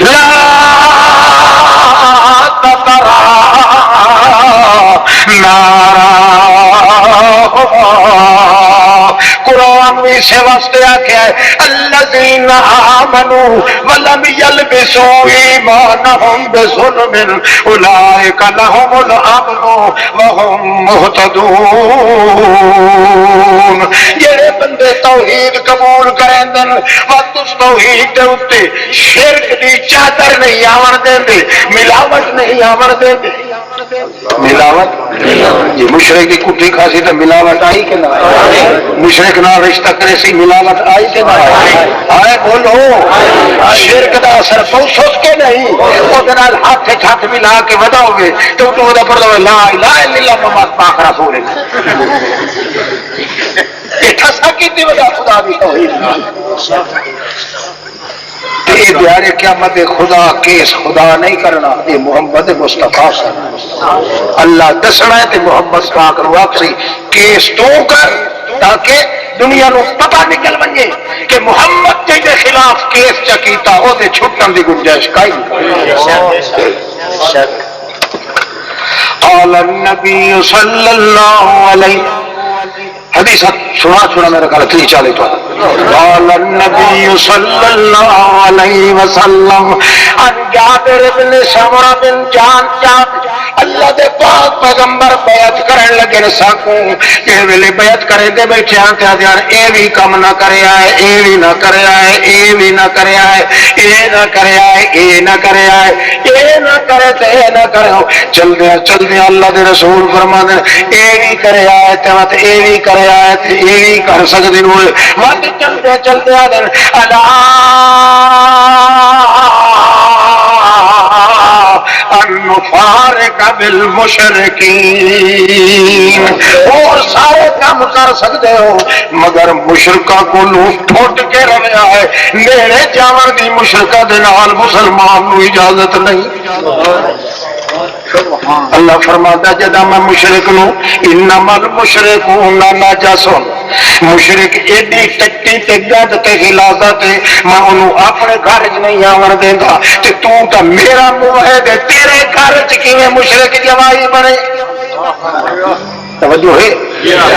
لا تترا نارا، قرآن بھی سے واسطے آکھیا ہے الذین آمنوا ولم یلبسوا ایمانہم بظلم اولئک لہم الامن وہم مہتدون. جڑے بندے توحید قبول کریں دن وقت اس توحید دے اتے شرک دی چادر نہیں آور دیں دے، ملاوٹ نہیں آور دیں دے. ملاوٹ یہ مشرک کی کٹھی کھاسی تو ملاوٹ آئی کہ نہ آئی؟ مشرک نہ رشتہ کرے سی ملاوٹ آئی کہ نہ آئی؟ آئے بولو شرک دا اثر پوسوس کے نہیں وہ دنال ہاتھ ہاتھ ملا کے وداؤ گے تو تو دا پڑھ دو لا الہ الا اللہ محمد پاک رسول اللہ. کی وجہ خدا دی توحید یہ دیارے قیامت خدا کیس خدا نہیں کرنا، یہ محمد مصطفیٰ کرنا۔ اللہ دسنا ہے تے محمد پاک نو آکسی کیس تو کر تاکہ دنیا نو پتہ نکل ونجے کہ محمد کے خلاف کیس چکیتا او دے چھٹن دی گنجائش کائی قال النبی صلی اللہ علیہ حدیث سنا میرا کال 30-40 تو قال النبی صلی اللہ علیہ وسلم ان جابر بن سمرہ بن جان اللہ دے پاک پیغمبر بیعت کرن لگے ساکوں کہ ویلے بیعت کرے دے بیٹھے تے آدھیاں اے بھی کم نہ کرے آئے، اے بھی نہ کرے آئے، اے بھی نہ کرے آئے، اے نہ کرے آئے، اے نہ کرے آئے، اے نہ کرے تے اے نہ کرے چل دے اللہ دے رسول فرماندے اے بھی کرے آئے تے مت اے بھی کرے آئے تے اے بھی کر سکدے نو مت چل دے الا نفارق بالمشرکین، اور سارے کام کر سکتے ہو مگر مشرکہ کو پھٹ کے رہیا ہے، میرے جاون دی مشرکہ دے نال مسلمان نو اجازت نہیں۔ اللہ فرماتا جدا میں مشرک نو انما المشرکون نجس، مشرک ایڈی ٹٹی تے گند تے غلاظت میں انہوں اپنے گھر وچ نہیں آون دیندا تے تو میرا موعد تیرے گھر وچ کیویں مشرک جوائی بنے؟ توجہ ہے،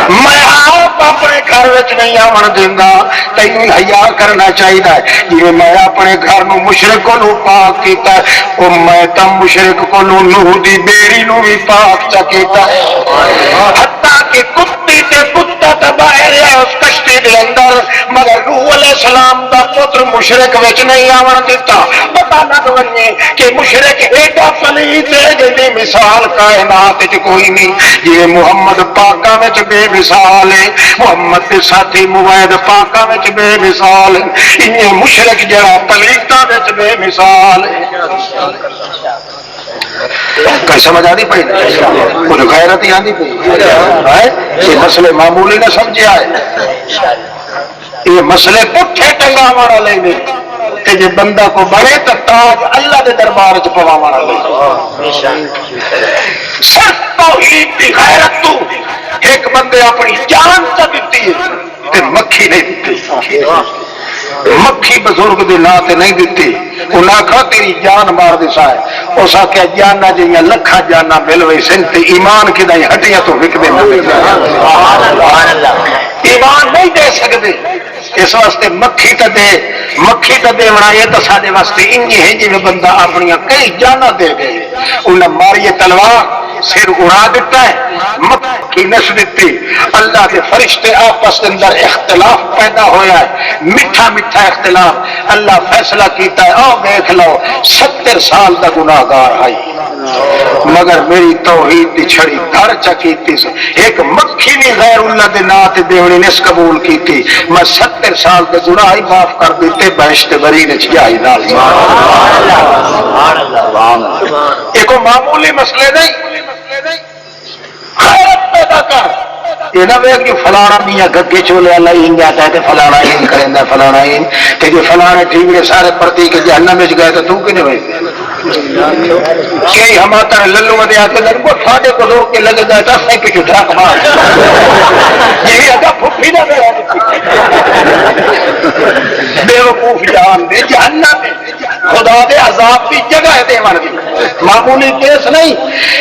میں آپ اپنے گھر وچ نہیں آون دیندا، تینوں حیا کرنا چاہیے جی میں اپنے گھر نو مشرک نو پاک کیتا او میں تم مشرک کو نوح دی بیڑی نو بھی پاک چا کیتا، حتیٰ کہ کتی تے کتا تباہ رہا اس کشتی دے اندر مگر نوح علیہ السلام دا پتر مشرک وچ نہیں آون دیتا۔ پتہ لگ ونجے کہ مشرک ایڈا پلیت ہے جی مثال کائنات وچ کوئی نہیں، جی محمد پاکاں وچ بے مثال ہے، محمد دے ساتھی موعد پاکاں وچ بے مثال ہے، یہ مشرک جڑا پلیتاں وچ بے مثال ہے۔ کہیں سمجھ آتی پئی کچھ غیرت ہی آتی پئی، یہ مسئلے معمولی نہ سمجھے آئے، یہ مسئلے پٹھے ٹنگا مارا لیں گے کہ جب بندہ کو بڑے تو تاج اللہ دے دربار چ پوا مارا لیں۔ صرف توحید کی غیرت تو ایک بندے اپنی جان سے دیتی ہے مکھی نہیں دیتی، مکھی بزرگ دے نا تے نہیں دیتی، انہاں کہا تیری جان مار دے سائے، اس آکھیا جانا جیاں لکھا جانا مل وئی سن تے ایمان کدائی ہٹیاں تو وک دے ایمان نہیں دے سکتے، اس واسطے مکھی تے دے بنا یہ تو سارے واسطے انجی ہے جی بندہ اپنی کئی جانا دے گئے، انہیں ماری تلوار سر اڑا دیتا ہے، مکھی نس دیتی، اللہ کے فرشتے آپس کے اندر اختلاف پیدا ہویا ہے، میٹھا میٹھا اختلاف، اللہ فیصلہ کیتا ہے آؤ دیکھ لو 70 سال دا گناہگار آئی مگر میری توحید دی چھڑی دھر چکیتی سے ایک مکھی نہیں غیر اللہ دے نات دیونی نے اس قبول کیتی، میں 70 سال دے گناہ ہی معاف کر دیتے بہشت بری نے چھجائی نال۔ ایک معمولی مسئلے نہیں، خیرت پیدا کر، یہ نہ وے کہ فلانا میاں گگے چولے اللہ ہی جاتا ہے کہ فلانا ہی کریں فلانا ہی کہ جو فلانے ٹھیکڑے سارے پرتی کے جہنم میں گئے تو کنے ہوئے کہ ہمارا للو میں آ کے وہ ٹھاڈے کو روک کے لگے گا دس نہیں پچھو ٹرک مار یہی اگا پھپھی نہ بے وقوف جان دے جہنم میں خدا دے عذاب کی جگہ دے من دی معمولی کیس نہیں،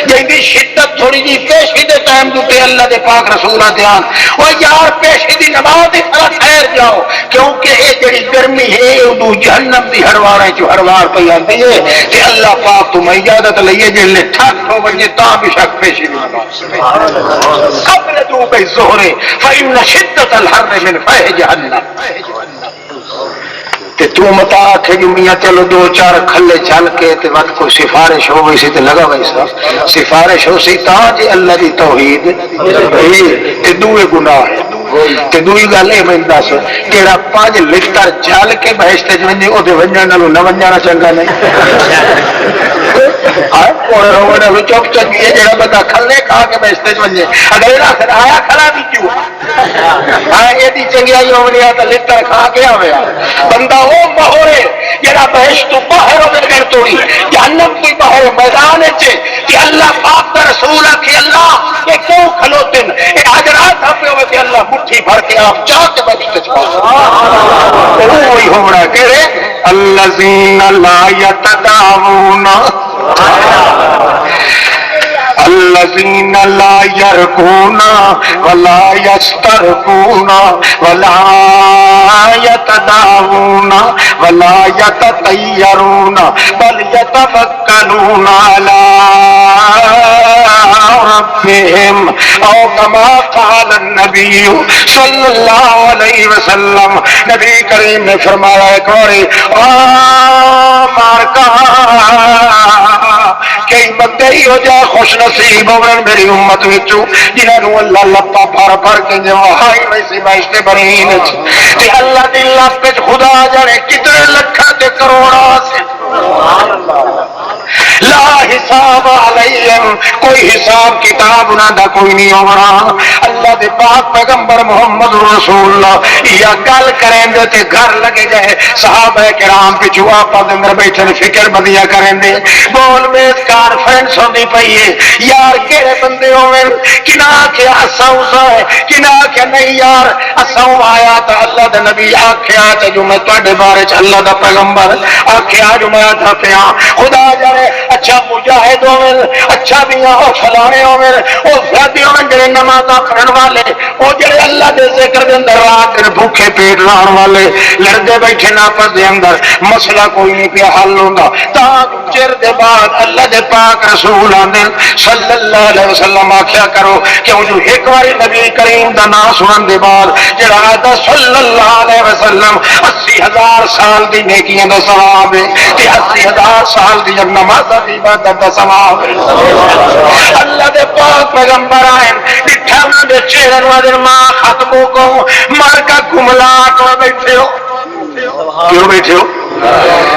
جن کی شدت تھوڑی جی پیشی دے ٹائم دوتے اللہ دے پاک رسول دھیان وہ یار پیشی دی نماز دی طرح ٹھہر جاؤ کیونکہ یہ جڑی گرمی ہے ادو جہنم دی ہروار جو ہروار پہ آتی ہے کہ اللہ پاک تم اجازت لئیے جی لے ٹھک ہو بجے تا بھی شک پیشی دی نماز قبل دو بے زہرے فإن شدت الحر من فہ جہنم تے تو متا آکھے جو میاں چلو 2-4 کھلے چل کے تے وقت کو سفارش ہو گئی سی تے لگا گئی سا سفارش ہو سی تا جی اللہ دی توحید تے دوے گناہ ہے تے دوئی گل یہ میں دس جہاں 5 لیٹر جل کے بہشت وجے وہ ونجن نہ ونجنا چنگا نہیں چپ چنگی ہے جہاں بندہ کھلے کھا کے بہشت وجے اگر یہ آیا کھلا بھی کیوں ہاں یہ چنگیائی ہونی ہے تو لیٹر کھا کے آئے بندہ وہ بہورے جہاں بہشت تو باہر ہو گئے توڑی جہنم کوئی باہر میدان کہ اللہ پاک کا رسول آخی اللہ یہ کیوں کھلوتے ہیں یہ حاضرات آپ ہوئے کہ اللہ مٹھی بھر کے آپ چاہ کے بہشت وہی ہونا کہ الذین لا یتداوون الذین لا یرقون ولا یسترقون ولا یتداوون ولا یتطیرون بل یتوکلون علی ربهم او کما قال النبی صلی اللہ علیہ وسلم نبی کریم نے فرمایا ایک باری مارکا کئی بندے ہی ہو جائے خوش نصیب ہوئے میری امت وچوں جنہوں اللہ لپا بھر بھر کے وہائی ویسی بہشت برین تے اللہ دی لپ خدا جانے کتنے لکھاں تے کروڑاں سے لا حساب علیہم کوئی حساب کتاب انہاں دا کوئی نہیں ہونا اللہ دے پاک پیغمبر محمد رسول اللہ یا گل کریں دے تے گھر لگے گئے صحابہ کرام پچھو آپ اندر بیٹھے فکر بدیاں کریں دے بول میں کانفرنس ہوندی پئی ہے یار کہڑے بندے ہوئے کنا کہ اساں ہے کنا کہ نہیں یار اساں آیا تو اللہ دے نبی آکھیا تے جو میں تواڈے بارے چ اللہ دا پیغمبر آکھیا جو میں تھا پیا خدا جانے اچھا مجاہد ہوئے اچھا بھی ہو فلانے ہوئے وہ زیادی ہوئے جڑے نمازاں پڑھن والے وہ جڑے اللہ دے ذکر دے اندر رات دن بھوکے پیٹ رہن والے لڑدے بیٹھے ناپس دے اندر مسئلہ کوئی نہیں پیا حل ہوندا تا چر دے بعد اللہ دے پاک رسول آندے صلی اللہ علیہ وسلم آکھیا کرو کہ جو ایک بار نبی کریم دا نام سنن دے بعد جڑا آتا صلی اللہ علیہ وسلم 80,000 سال دی نیکیاں دا ثواب ہے تے 80,000 سال دی نماز دی عبادت دا ثواب ہے اللہ دے پاک پیغمبر آئے ڈٹھا انہاں دے چہرے نوں ماں ختمو کو مار کا گملا کو بیٹھے ہو کیوں بیٹھے ہو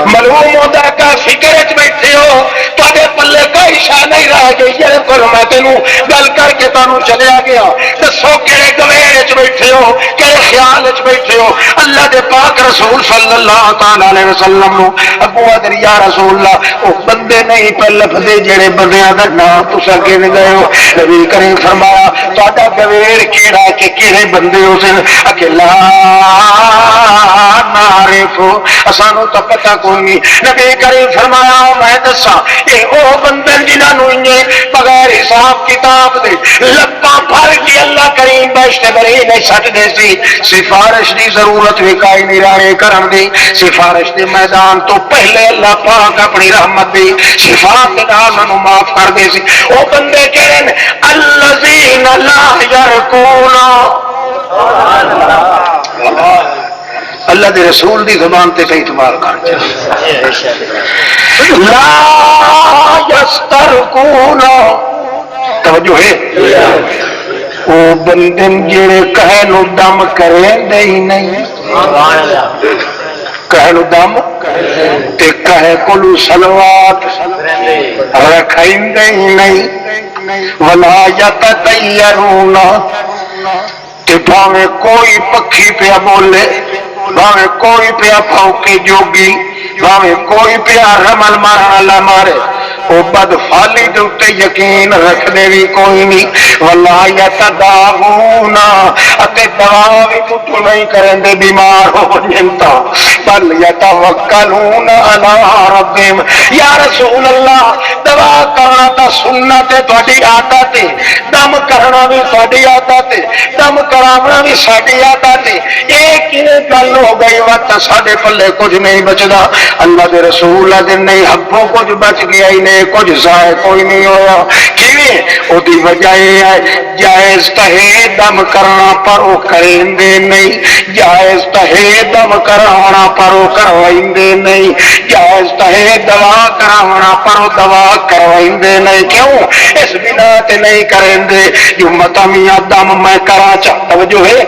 ملوم ہوتا کا فکر چ بیٹھے ہو تے پلے کوئی شاہ نہیں رہ گئی جی پر میں تینوں گل کر کے تمہیں چلیا گیا دسو کہڑے گویر چ بیٹھے ہو کہڑے خیال چ بیٹھے ہو اللہ دے پاک رسول صلی اللہ تعالی علیہ وسلم نو ابو ادر یا رسول اللہ وہ بندے نہیں پہ لفظے جڑے بندیاں دا نام تسا کہنے گئے ہو نبی کریم فرمایا تہاڈا گویر کیڑا کہ کہڑے بندے ہو سن اکیلا نعرفو اسانو تو پتہ کوئی نہیں نبی کریم فرمایا میں دسا یہ وہ بندے جنہوں نے بغیر حساب کتاب دے لپاں بھر کے اللہ کریم بہشت بری نہیں سٹ دے سی سفارش دی ضرورت بھی کائی نہیں رہے کرن دی سفارش دے میدان تو پہلے اللہ پاک اپنی رحمت دی صفات دے نال انہوں معاف کر دے سی وہ بندے کہن الذین لا یرکون اللہ دے رسول دی زبان تے اعتبار کر لا یسترقون توجہ ہے وہ بندے جڑے کہے نو دم کریں دے ہی نہیں کہے نو دم تے کہے کلو صلوات رکھیں دے ہی نہیں ولا یتطیرون تے بھاویں کوئی پکھی پیا بولے بھاویں کوئی پیا پھونکے جوگی بھاویں کوئی پیا رمل مارن والا مارے وہ بد فالی دے اوتے یقین رکھنے بھی کوئی نہیں ولا یتداوون اتے دوا بھی پتو نہیں کرن دے بیمار ہو جنتا بل یتوکلون علی ربہم یا رسول اللہ دوا کرنا تا سنت ہے تہاڈی عادت ہے دم کرنا بھی تہاڈی عادت ہے دم کراونا بھی ساڈی عادت ہے ایک ہی گل ہو گئی وقت ساڈے پلے کچھ نہیں بچدا اللہ دے رسول دے نہیں حقوں کچھ بچ گیا ہی نہیں کچھ ضائع کوئی نہیں ہویا. کیوں؟ دی وجہ یہ ہے جائز تہے دم کرنا پر وہ کریندے نہیں, جائز تہے دم کرانا پر وہ کروائندے نہیں, جائز تہے دوا کرانا پر وہ دوا کروائندے نہیں. کیوں؟ اس بنا تے نہیں کریندے جو متا میاں دم میں کرا چا توجہ ہے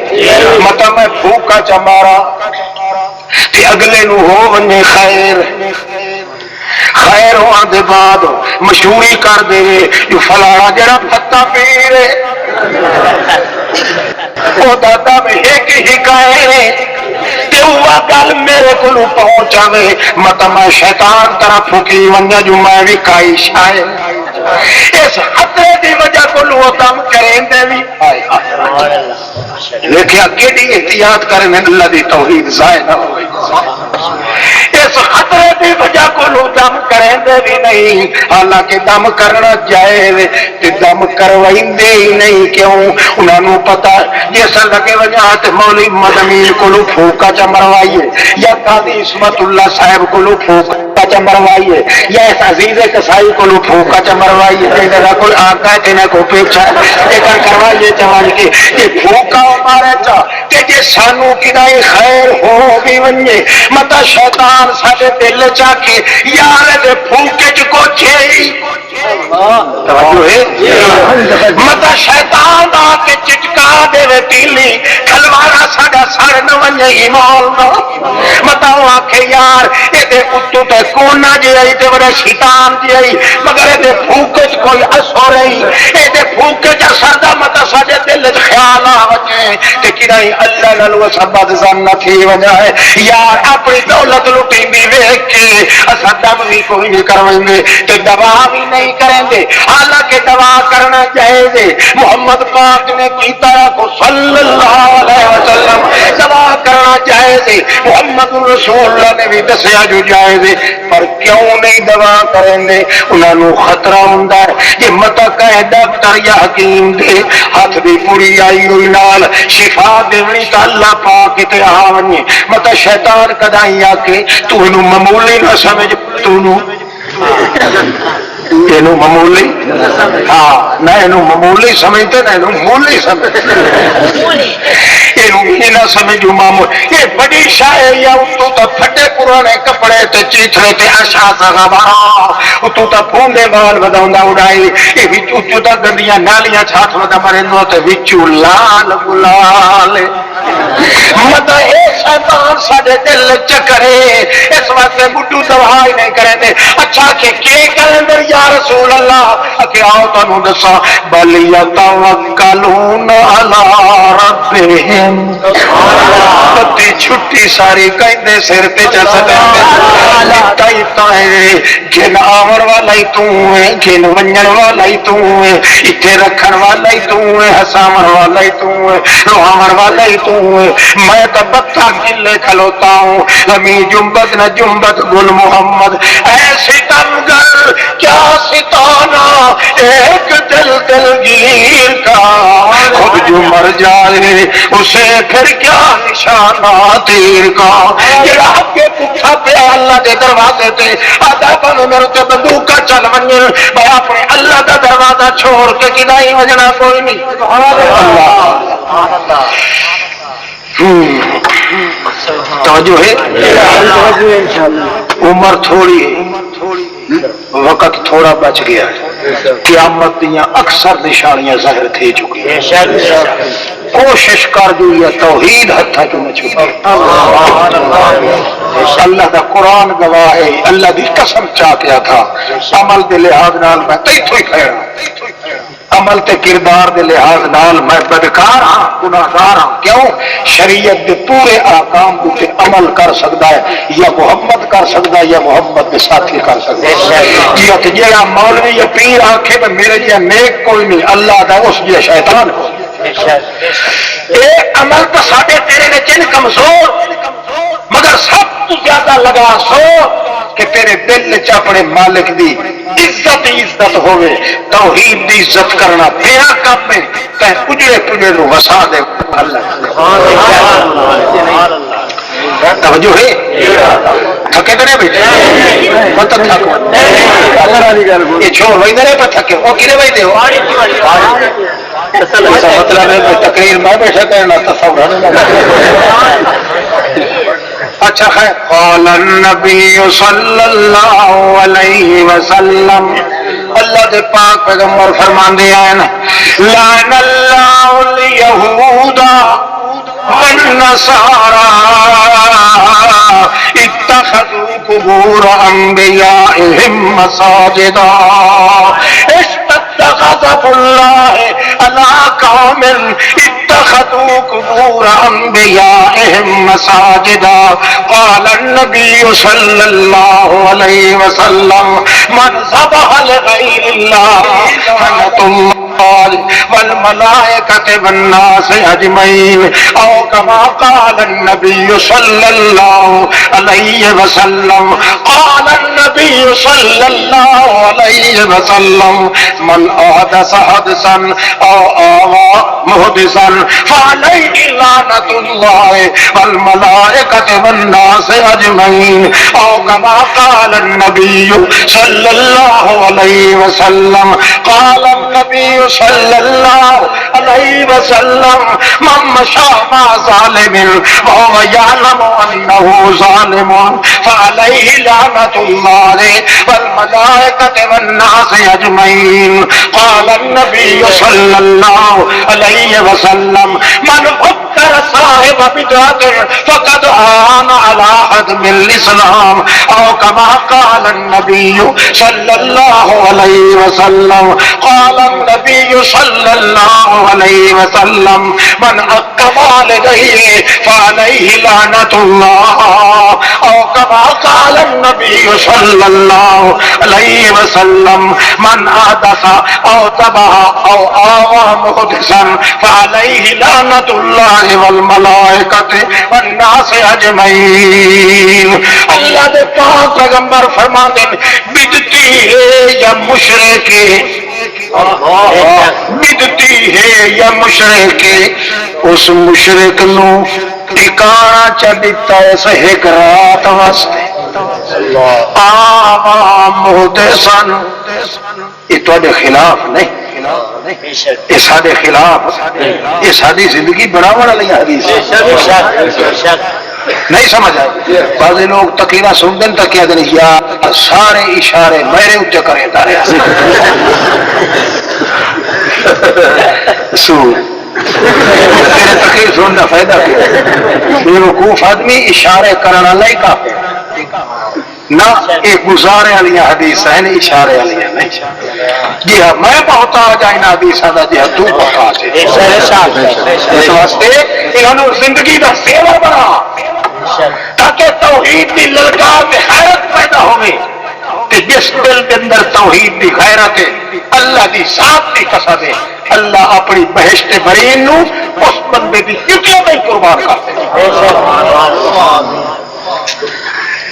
متا میں پھوکا چا مارا تے اگلے نو ہو ونجے خیر خیر ہونے دے بعد مشہوری کر دے جو فلانا جڑا پتا پیر وہ دادا میں ایک ہی کہے کہ وہ گل میرے کو پہنچاوے مت میں شیطان طرح پھکی ونجا جو میں بھی کائی شاید اس خطرے دی وجہ کو لو دم کریں دے بھی دیکھیا کیڑی احتیاط کریں اللہ دی توحید ضائع نہ ہوئی. اس خطرے دی وجہ کو لو دم کریں دے بھی نہیں, حالانکہ دم کرنا جائے تے دم کروائندے ہی نہیں. کیوں؟ انہاں نوں پتہ جس لگے وجہ تے مولوی مدمین کو لو پھوکا چا مروائیے یا قاضی عصمت اللہ صاحب کو لو پھوکا چا مروائیے یا اس عزیز کسائی کو لو پھوکا چا مروائیے تیرا کوئی آقا ہے تیرا کو پیچھا ایک کروائیے چوان کے یہ پھوکا مارے چا کہ جے سانو کدائی خیر ہو بھی ونجے متا شیطان ساڈے دل چا کے یار دے پھوکے چ کو چھے توجہ ہے متا شیطان آ کے چٹکا دے وے تیلی کھلوانا ساڈا سر نہ ونجے ایمان دا متا آکھے یار اے دے اتو تے کونا جی آئی تے بڑے شیطان جی آئی مگر اے دے پھوکے چ کوئی اثر رہی اے دے پھوکے چ سردا متا ساڈے دل وچ خیال آ وجے تے کدائی اللہ نال سبد زن نہ تھی وجہ ہے یار اپنی دولت لٹیندی ویکھ کے اساں دم بھی کوئی نہیں کروندے تے دوا بھی نہیں کریں دے. حالانکہ دوا کرنا جائز ہے, محمد پاک نے کیتا کو صلی اللہ علیہ وسلم دوا کرنا جائز ہے, محمد رسول اللہ نے بھی دسیا جو جائز ہے. پر کیوں نہیں دوا کریں دے؟ انہاں نوں خطرہ ہوندا ہے یہ متا کہے ڈاکٹر یا حکیم دے ہاتھ دی پوری آئی ہوئی نال شفا دینی تا اللہ پاک تے آونی متا شیطان کدائی آ کے تو انہوں معمولی نہ سمجھ تو انہوں معمولی ہاں نہ انہوں معمولی سمجھتے نہ انہوں مولی سمجھتے انہوں یہ نہ سمجھو معمولی یہ بڑی شاعر یا تو تا پھٹے پرانے کپڑے تے چیتھرے تے اشا سغبا تو تا پھوندے بال بداؤندا اڑائی یہ وچو تا گندیاں نالیاں چھات ودا مرنو تے وچو لال گلال مطلب اے شیطان ساڑے دل چکرے اس وقت بڑھو دوائی نہیں کریں دے. اچھا کہ کریں دے یا رسول اللہ کہ آؤ تنو دسا بل یتوکلون علی ربہم پتی چھٹی ساری کہیں دے سر پہ جا سکیں دے گھن آور والا ہی تو ہے گھن ونجن والا ہی تو ہے اتھے رکھن والا ہی تو ہے حسامر والا ہی تو ہے روحامر والا ہی تو ہے. میں تو بتا گلے کھلوتا ہوں ہمیں جنبت نہ جنبت گل محمد ایسے تمگر کیا ستانا ایک دل دلگیر کا خود جو مر جائے اسے پھر کیا نشانہ تیر کا. یہ آپ کے پٹھا پہ اللہ کے دروازے تھے آدھا پانو میرے تو بندوقہ چل منجر میں اپنے اللہ کا دروازہ چھوڑ کے کدائی وجنا کوئی نہیں. توجہ ہے عمر تھوڑی ہے وقت تھوڑا بچ گیا ہے قیامت دیاں اکثر نشانیاں ظاہر تھی چکی ہیں. کوشش کر جو یہ توحید ہتھا جو میں چھوٹا اللہ دا قرآن گواہ ہے اللہ دی قسم چاہتیا تھا عمل دے لحاظ نال میں تیتھو ہی کہہ رہا عمل تے کردار دے لحاظ نال میں بدکار ہاں گناہگار ہاں. کیوں؟ شریعت دے پورے احکام تے عمل کر سکتا ہے یا محمد کر سکتا ہے یا محمد کے ساتھی کر سکتا ہے. یا کہ جہاں مولوی یا پیر آنکھے میں میرے جہاں نیک کوئی نہیں اللہ دا اس جہاں شیطان کو اے عمل تو ساڑھے تیرے نے چن کمزور مگر سب تو زیادہ لگا سو کہ تیرے دل چ اپنے مالک دی عزت ہوئے توحید دی عزت کرنا تیرا کام ہے کہ اجڑے پجڑے نو وسا دے. توجہ ہے تھکے تو نہیں بیٹھے پتہ تھکو یہ چھوڑ وہی نہیں پر تھکے وہ کنے بیٹھے ہو ایسا مطلب ہے تقریر میں بیٹھا کرنا تصور اچھا خیر قال النبی صلی اللہ علیہ وسلم اللہ دے پاک پیغمبر فرماندے ہیں لعن اللہ الیہود والنصارى اتخذوا قبور انبیائهم مساجدا اشتد غضب اللہ علی قوم اتخذوا قبور انبیائهم مساجدا قال النبی صلی اللہ علیہ وسلم من ذبح لغیر اللہ فلعنة اللہ والملائکة والناس اجمعین او کما قال النبی صلی اللہ علیہ وسلم قال النبی صلی اللہ علیہ وسلم من احدث حدثا او آوى محدثا فعلیہ لعنۃ اللہ والملائکة والناس اجمعین او کما قال النبی صلی اللہ علیہ وسلم قال النبی صلی اللہ علیہ وسلم من مشى مع ظالم وهو يعلم انه ظالم فعليه لعنة الله والملائكة والناس اجمعين قال النبي صلى الله عليه وسلم من فكر صاحب بدعة فقد آن على حد من الاسلام او كما قال النبي صلى الله عليه وسلم قال النبي صلى الله عليه وسلم من أقام والديه فعليه لعنة الله أو كما قال النبي صلى الله عليه وسلم من أحدث أو ذبح أو آوى محدثا فعليه لعنة الله والملائكة والناس أجمعين اللہ دے پاک پیغمبر فرماتے ہیں بدعتی ہے یا مشرک بدعتی ہے یا مشرک اس مشرک نو ٹھکانا چا دیتا ہے ایک رات واسطے عام محدثن یہ تواڈے خلاف نہیں یہ سارے خلاف یہ ساری زندگی بناون والی حدیث ہے نہیں سمجھ آئے بعض لوگ تقریرا سن دیں تک کیا دیں یا سارے اشارے میرے اچھا کریں دارے سور تیرے تقریر سننا فائدہ کیا بے وقوف آدمی اشارے کرنا نہیں کافی نہ ایک گزارے والی حدیث ہے اشارے والی نہیں جی ہاں میں محتاج آئی نا حدیث دا جی ہاں تو محتاج ہے اس واسطے انہوں زندگی دا سیوا بنا تاکہ توحید دی للکار میں خیرت پیدا ہوئے کہ جس دل کے اندر توحید دی غیرت ہے اللہ دی ذات دی قسم ہے اللہ اپنی بہشت برین نو اس بندے دی کیوں نہیں قربان کرتے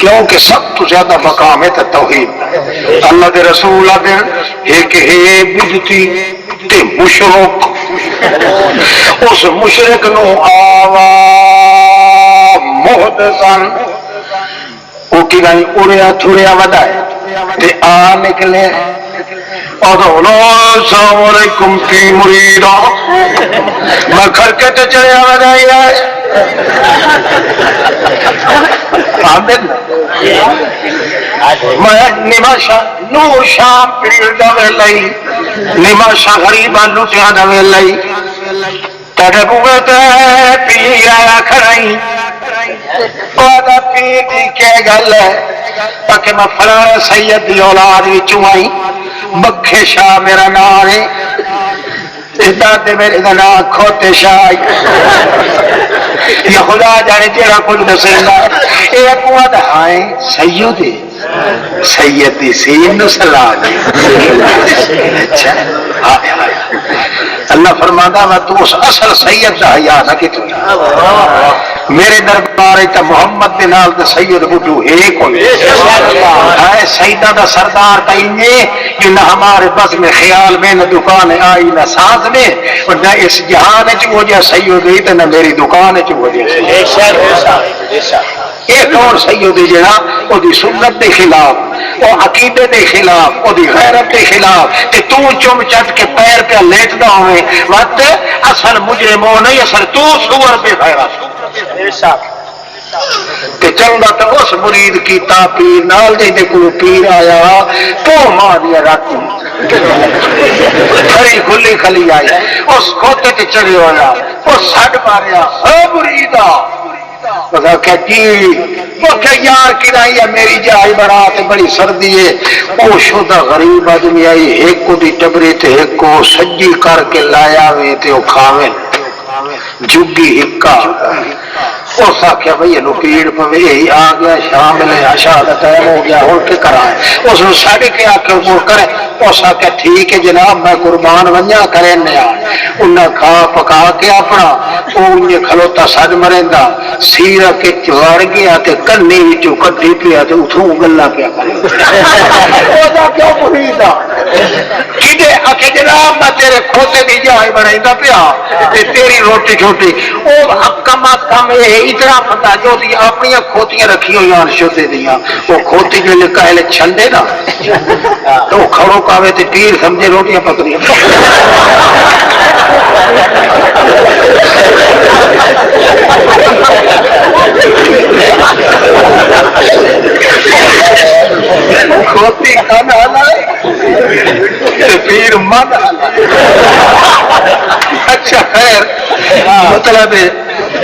کیونکہ سب تو زیادہ مقام ہے توحید اللہ دے رسول ایک ہے بدعتی تے مشرک اس مشرک نو آوا محدثن وہ کی گئی اڑیا تھوڑیا ودائے تے آ نکلے السلام علیکم کی مریدا میں گھر کے تے چڑیا ودائی ہے میں نماشا نور شام پیڑ دے لئی نماشا غریباں لٹیا دے لئی تیرے بوے تے پی آیا کھڑائی وعدہ پی دی کے گل ہے تاکہ میں فلاں سید دی اولاد وچوں آئی بکھے شاہ میرا نام ہے دادے میرے کا نام کھوتے شاہ یا خدا جانے تیرا کچھ دسنگا یہ قوت ہائے سیدی سیدی سین سلام اچھا اللہ فرماتا میں تو اس اصل سید دا حیا نہ کہ تو میرے دربار تے محمد دے نال تے سید بڈو ایک ہوئے ہے سیدہ دا سردار کہیں کہ نہ ہمارے بس میں خیال میں نہ دکان آئی نہ ساز میں اور نہ اس جہان چ ہو جائے سید ہوئی تے نہ میری دکان چ ہو جائے یہ کون سیدی جڑا وہ سنت کے خلاف، وہ عقیدے کے خلاف، وہ غیرت کے خلاف تے تو چم چٹ کے پیر پہ لیٹدا ہوئے وقت اصل مجرم وہ نہیں، اصل تو سور پہ غیرت تے چنگا تو اس مرید کیتا پیر نال دے کو پیر آیا تو ماں دیا رات کھڑی کھلی کھلی آئی اس کھوتے تے چڑھے ہویا اس سڈ ماریا مریدا کہ جی وہ کہ یار کرائی ہے میری جائی برات بڑی سردی ہے وہ شدہ غریب آدمی آئی ایک کو دی ٹبری تے ایک کو سجی کر کے لایا وے تے وہ کھاویں جگی ہکا اس آخیا بھائی یہ پیڑ پوے یہی آ گیا شام میں عشاء کا ٹائم ہو گیا اور کیا کرائے اس نے سڑ کے آ کے وہ کرے اس آخیا ٹھیک ہے جناب میں قربان ونجا کرے انہیں کھا پکا کے اپنا وہ کھلوتا سج مریندا سیرا کے چڑ گیا تے کنی وچوں کٹی پیا تے اتوں گلا پیا کرے کیوں پوچھتا کدے آخے جناب میں تیرے کھوتے کی جہاز بنائی پیا تیری روٹی چھوٹی وہ کم از کم اتنا پتا جو اپنی کھوتیاں رکھی ہوئی شدے دیا وہ کھوتی جو لکھا چھنڈے نا تو کھڑو کاوے تے پیر سمجھے روٹیاں پکڑی کھوتی کھانا ہلائے پیر من ہلائے اچھا خیر مطلب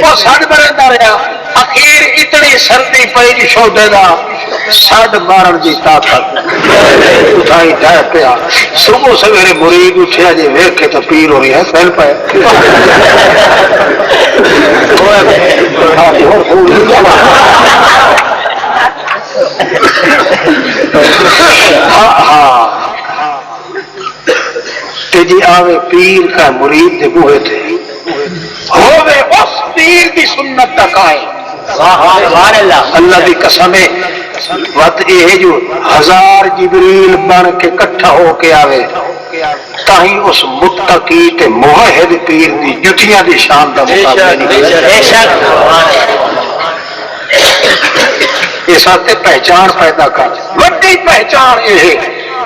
وہ سڈ مرتا رہا اخیر اتنی سردی پی جی شوڈے کا سڈ مارن کی طاقت اٹھائی ڈہ پیا صبح سویرے مرید اٹھیا جی ویکھے تو پیر ہو رہی ہے پھیل پائے ہاں جی آوے پیر کا مرید دے بوئے تھے ہوئے اس پیر کی سنت تک آئے اللہ کی قسم ہے وقت یہ جو 1000 جبریل بن کے کٹھا ہو کے آوے تاہی اس متقی تے موحد پیر دی جتیاں دی شان دا مقابلہ نہیں اس آتے پہچان پیدا کر وڈی پہچان یہ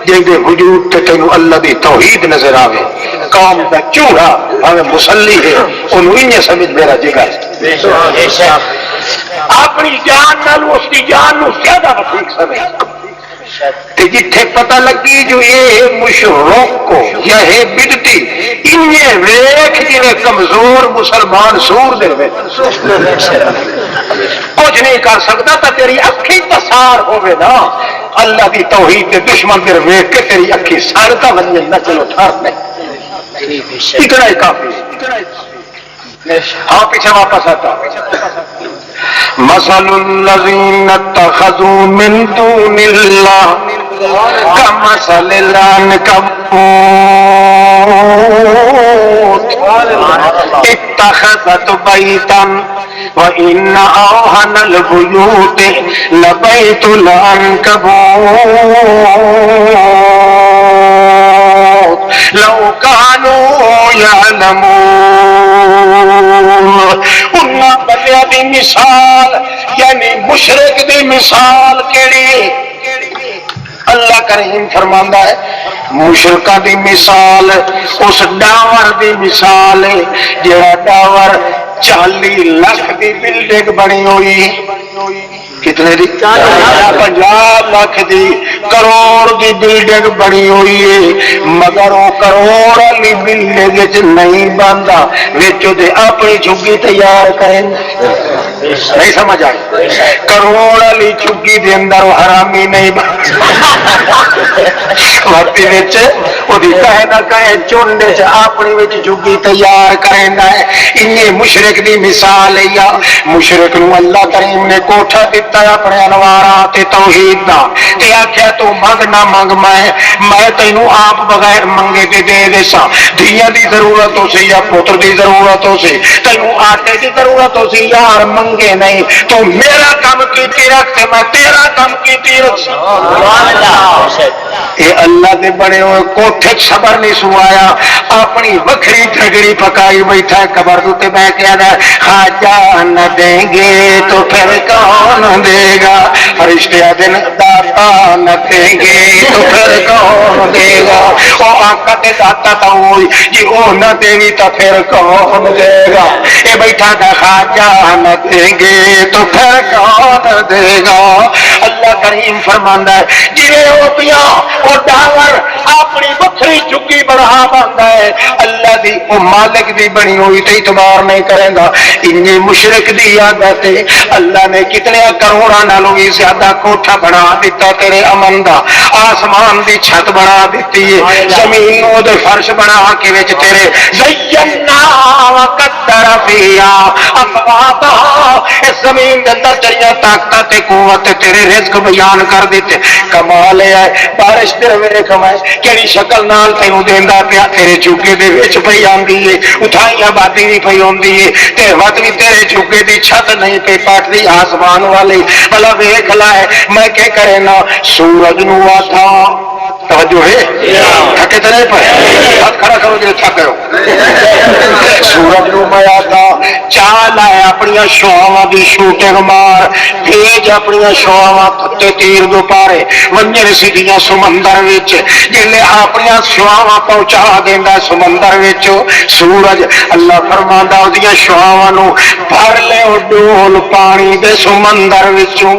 جن کے وجود تے تینوں اللہ دی توحید نظر آوے قوم دا چوڑا ہمیں مسلی ہے انہوں انہیں سمجھ میرا جگر اپنی جان نال اس کی جان نو زیادہ وثیق سمجھ جتھے پتہ لگی جو یہ مشرک کو یا ہے بدتی انہیں ویکھ جنہیں کمزور مسلمان سور دے وے کچھ نہیں کر سکتا تا تیری اکھی تسار ہوئے نا اللہ دی توحید دے دشمن در ویکھ کے تیری اکھی سارتا ونجن نہ چلو ٹھار نہیں اتنا ہی کافی ہاں پیچھے واپس آتا مثل الذین اتخذوا من دون اللہ کمثل العنکبوت اتخذت بیتا وَإِنَّ أَوْهَنَ الْبُيُوتِ لَبَيْتُ الْعَنْكَبُوتِ لَوْ كَانُوا يَعْلَمُونَ انہاں بندیاں دی مثال یعنی مشرک دی مثال کیڑی اللہ کریم فرماندا ہے مشرکاں دی مثال اس ڈاور دی مثال ہے جہاں ڈاور 40 لاکھ دی بلڈنگ بنی ہوئی کتنے دی 50 لاکھ دی کروڑ دی بلڈنگ بنی ہوئی ہے مگر وہ کروڑ والی بلڈنگ نہیں بنتا وچوں تے اپنی جھگی تیار کریں نہیں سمجھ آئی کروڑ والی جھگی دے اندر وہ حرامی نہیں بنتا وقتی وچ اودی کہے نہ کہے چونڈے چ اپنی وچ جھگی تیار کریندا ہے انہی مشرک دی مثال ہے یا مشرک نو اللہ کریم نے کوٹھا دیتا ہے اپنے انوارات توحید دا تے آکھیا تو منگ نہ منگ میں تینوں آپ بغیر منگے تے دے دیساں دھیاں دی ضرورت ہو سی یا پتر دی ضرورت ہو سی تینوں آٹے دی ضرورت ہو سی یار منگے نہیں تو میرا کام کیتی رکھ تے میں تیرا کام کیتی رکھ اے اللہ دے بڑے ہوئے کوٹھے اتنے صبر نہیں سوایا اپنی وکری تھگڑی پکائی بیٹھا قبر تے میں کہنا خواجہ نہ دیں گے تو پھر کون دے گا فرشتے دن داتا نہ دیں گے تو پھر کون دے گا وہ آقا تے داتا تو ہوئی جی وہ نہ دے گی تو پھر کون دے گا یہ بیٹھا تھا خواجہ نہ دیں گے تو پھر کون دے گا اللہ کریم فرماندا ہے جی وہ پیا وہ ڈاور اپنی بکری چکی بڑھا بنتا ہے اللہ دی وہ مالک دی بنی ہوئی تے اعتبار نہیں کرے گا انجی مشرک دی عادت ہے اللہ نے کتنے کروڑاں نالوں بھی زیادہ کوٹھا بنا دیتا تیرے امن دا آسمان دی چھت بنا دیتی ہے زمین نو دے فرش بنا کے وچ تیرے زینا وقدر فیا اقواتا اس زمین دے اندر تیری طاقت تے قوت تیرے رزق بیان کر دیتے کمال ہے بارش تیرے ویکھ میں کیڑی شکل نال تینوں دیندا پیا تیرے چوکے دے وچ پئی آندی ہے اٹھائی آبادی نہیں پئی ہوندی ہے تے وقت بھی تیرے چوکے دی چھت نہیں پئی پٹدی آسمان والی بھلا ویکھ لائے میں کہ کرے نا سورج نو آتھا توجہ ہے تھکے تے نہیں پے ہاتھ کھڑا کرو جے تھک گئے سورج نو میں آتھا چال ہے اپنی شعاواں دی شوٹنگ مار بھیج اپنی شعاواں تے تیر دو پارے ونجر سیدیاں سمندر وچ جلے اپنی شعاواں پہنچا دیندا سمندر وچ سورج اللہ فرماندا اودیاں شعاواں نو بھر لے او ڈول پانی دے سمندر وچوں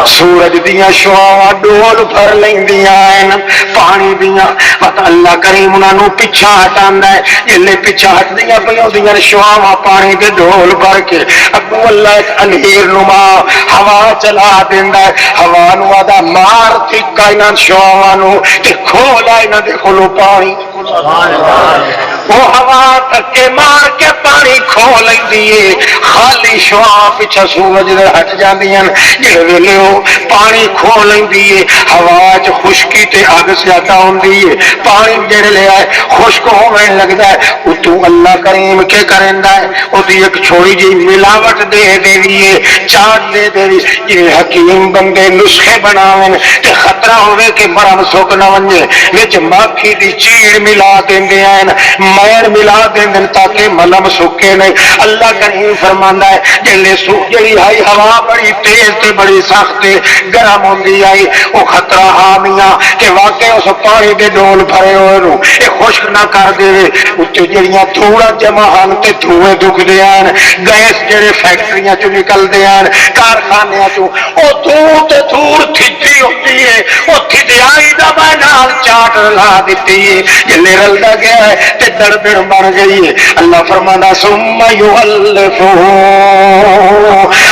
سورج دیاں شعاواں ڈول بھر لیندیاں ہیں پانی دیاں پتہ اللہ کریم انہاں نو پیچھا ہٹاندا ہے جلے پیچھا ہٹدیاں پئی ہوندیاں شعاواں پانی دے ڈول بھر کے اگوں اللہ ایک انہیر نما ہوا چلا دیندا ہے ہوا نو آدا مار تھکا انہاں شعاواں نو تے کھولا انہاں دے کھولو پانی وہ ہوا تھکے مار کے پانی کھو لیندی ہے خالی شعاع پیچھے سورج دے ہٹ جاندیاں جڑے ویلے وہ پانی کھو لیندی ہے ہوا چ خشکی تے اگ زیادہ ہوندی ہے پانی جڑے لے آئے خشک ہونے لگدا ہے اتوں اللہ کریم کے کریندا ہے اودی ایک چھوڑی جی ملاوٹ دے دیوی ہے چاٹ دے دیوی یہ حکیم بندے نسخے بناون تے خطرہ ہوے کہ مرم سوک نہ ونجے وچ ماکھی دی چیڑ ملا دیندے ہیں میر ملا دیندے تاکہ ملم سکے نہیں اللہ کریم فرماندا ہے جلے جڑی آئی ہوا بڑی تیز تے بڑی سخت گرم ہوندی آئی وہ خطرہ حامیاں کہ واقعی اس پانی دے ڈول بھرے ہوئے نو یہ خشک نہ کر دے اتنے جڑیاں دھوڑا جمع ہن تے دھوئے دکھدے ہیں گیس جڑے فیکٹریاں چوں نکلدے ہیں کارخانیاں چوں او دھوڑ تے دھوڑ تھجی ہوندی ہے او تھجائی دا میں نال چاٹ لا دتی ہے جلے رلدا گیا ہے تے دڑدڑ بن گئی ہے اللہ فرماندا ثم یحلفو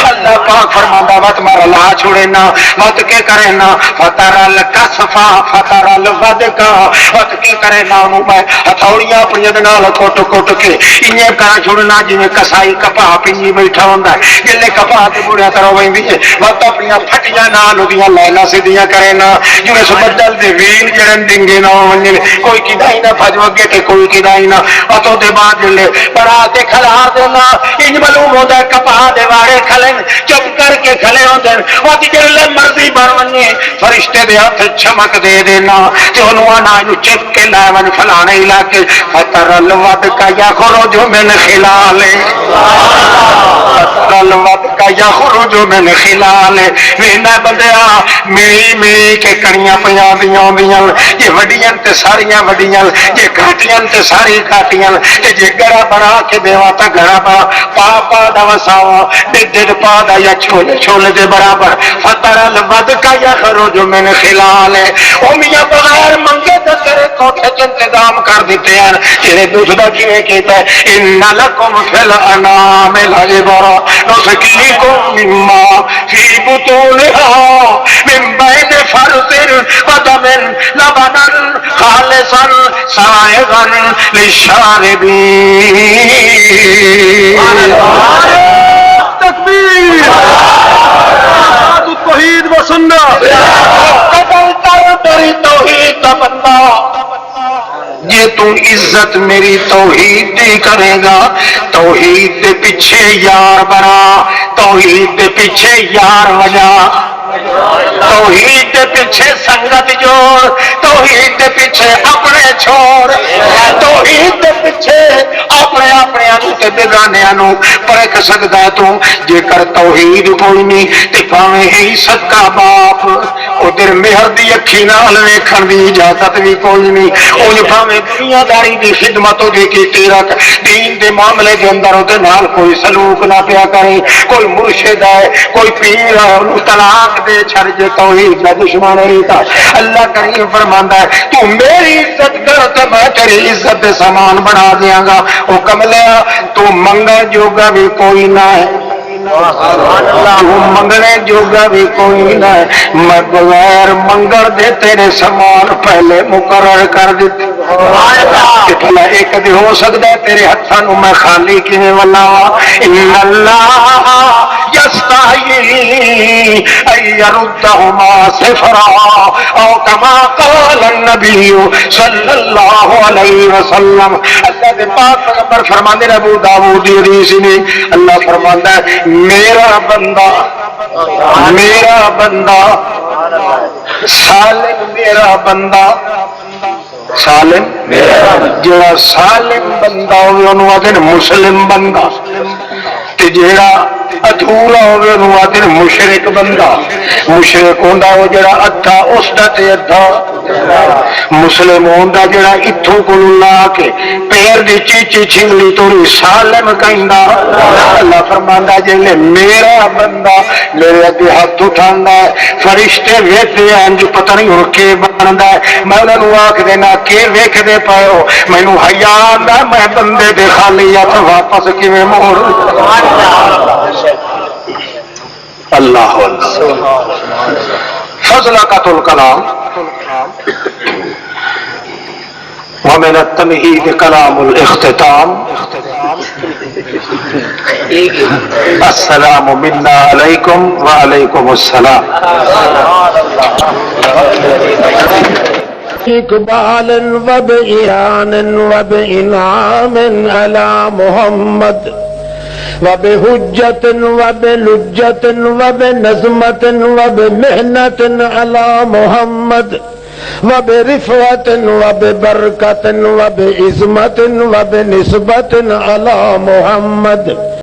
اللہ پاک فرماندا وقت مار لا چھوڑے نا وقت کے کرے نا فتر الکسفا فتر الودکا وقت کے کرے نا انہوں میں ہتھوڑیاں اپنی نال کوٹ کوٹ کے انہیں کرا چھوڑنا جویں کسائی کپا پنجی بیٹھا ہوندا ہے جلے کپا تے بڑیا طرح ویندی ہے وقت اپنی پھٹیاں نال اودیاں لینا سیدھیاں کرے نا جویں سبدل دے ویل جڑن ڈنگے نہ ونجے کوئی کدائی نہ بھج وگے تے کوئی کدائی نہ اتوں دے بعد جلے بڑا تے کھلار دینا انج معلوم ہوندا ہے کپا دے وارے کھلن چپ کر کے کھلے ہوندے او جڑے مرضی بن ونجے فرشتے دے ہاتھ چمک دے دینا تے انہوں آنا جو چپ کے لائے ون فلانے علاقے فتر الود کا یخرج من خلالے فتر الود کا یخرج من خلالے وینا بندیا میری کے کڑیاں پیاں دیاں ہوندیاں یہ وڈیاں تے ساریاں وڈیاں یہ گھاٹیاں تے ساری گھاٹیاں تے جے گڑا بنا کے دیوا تا گڑا پا دا وساوا ڈڈ پا دا یا چھولے چھولے دے برابر فتر الود کا یخرج من خلالے او میاں بغیر منگے تے تیرے کوٹھے تے انتظام کر دیتے ہیں تیرے دودھ دا کیویں کہتا ہے ان لکم فی الانام العبرا نسقیکم مما فی بطونها من بین فرث ودم لبنا خالصا سائغا للشاربین تکبیر توحید و سنت قتل تر توحید دا بندہ جے تو عزت میری توحید دی کرے گا توحید دے پیچھے یار بنا توحید دے پیچھے یار وجا توحید دے پیچھے سنگت جوڑ، توحید دے پیچھے اپنے چھوڑ، توحید دے پیچھے اپنے تے بیگانیاں نو پرکھ سکدا ہے تو جے کر توحید کوئی نہیں تے پاویں ہی صدقہ باپ ادھر مہر دی اکھی نال ویکھن دی اجازت بھی کوئی نہیں، اون پاویں دنیا داری دی خدمت دی کیتی رکھ، دین دے معاملے دے اندر اودے نال کوئی سلوک نہ پیا کرے، کوئی مرشد ہے کوئی پیر ہے انہوں طلاق دے چھڑ جے توحید دا دشمن رہتا۔ اللہ کریم فرماندا ہے تو میری عزت کر تے میں تیری عزت دے سامان بنا دیاں گا، او کملیا تو منگے جوگا بھی کوئی نہ ہے، تو منگنے جوگا بھی کوئی نہ ہے، میں بغیر منگر دے تیرے سامان پہلے مقرر کر دیتے۔ اتنا ایک دن ہو سکتا ہے تیرے ہاتھوں نو میں خالی کیویں ولاواں، ان اللہ یستحیی ان یردہما صفرا او کما قال النبی صلی اللہ علیہ وسلم۔ اللہ کے پاک پیغمبر فرماندے ہیں، ابو داؤد کی حدیث نے، اللہ فرماندا ہے میرا بندہ سالم، میرا بندہ سالم، جڑا سالم بندہ ہوئے انہوں آتے ہیں مسلم بندہ، تے جڑا ادھورا ہوئے انہوں آتے ہیں مشرک بندہ۔ مشرک ہوندا وہ جڑا ادھا اس دا تے ادھا، مسلم ہوندا جڑا اتھوں کو لا کے پیر دی چیچی چھنگلی توڑی سالم کہندا۔ اللہ فرماندا جلے میرا بندہ میرے اگے ہاتھ اٹھاندا ہے فرشتے ویکھدے ہیں جو پتہ نہیں ہن کے بندا ہے، میں انہاں نوں آکھ دینا کہ ویکھدے پئے ہو، مینوں حیا آندا میں بندے دے خالی ہاتھ واپس کیویں موڑ۔ اللہ فضلقۃ الکلام ومن التمہید کلام الاختتام۔ السلام منا علیکم وعلیکم السلام۔ اقبال وبإعان وبإنعام على محمد وبحجة وبلجة وبنظمة وبمحنة على محمد وبرفعة وببركة وبعظمة وبنسبة على محمد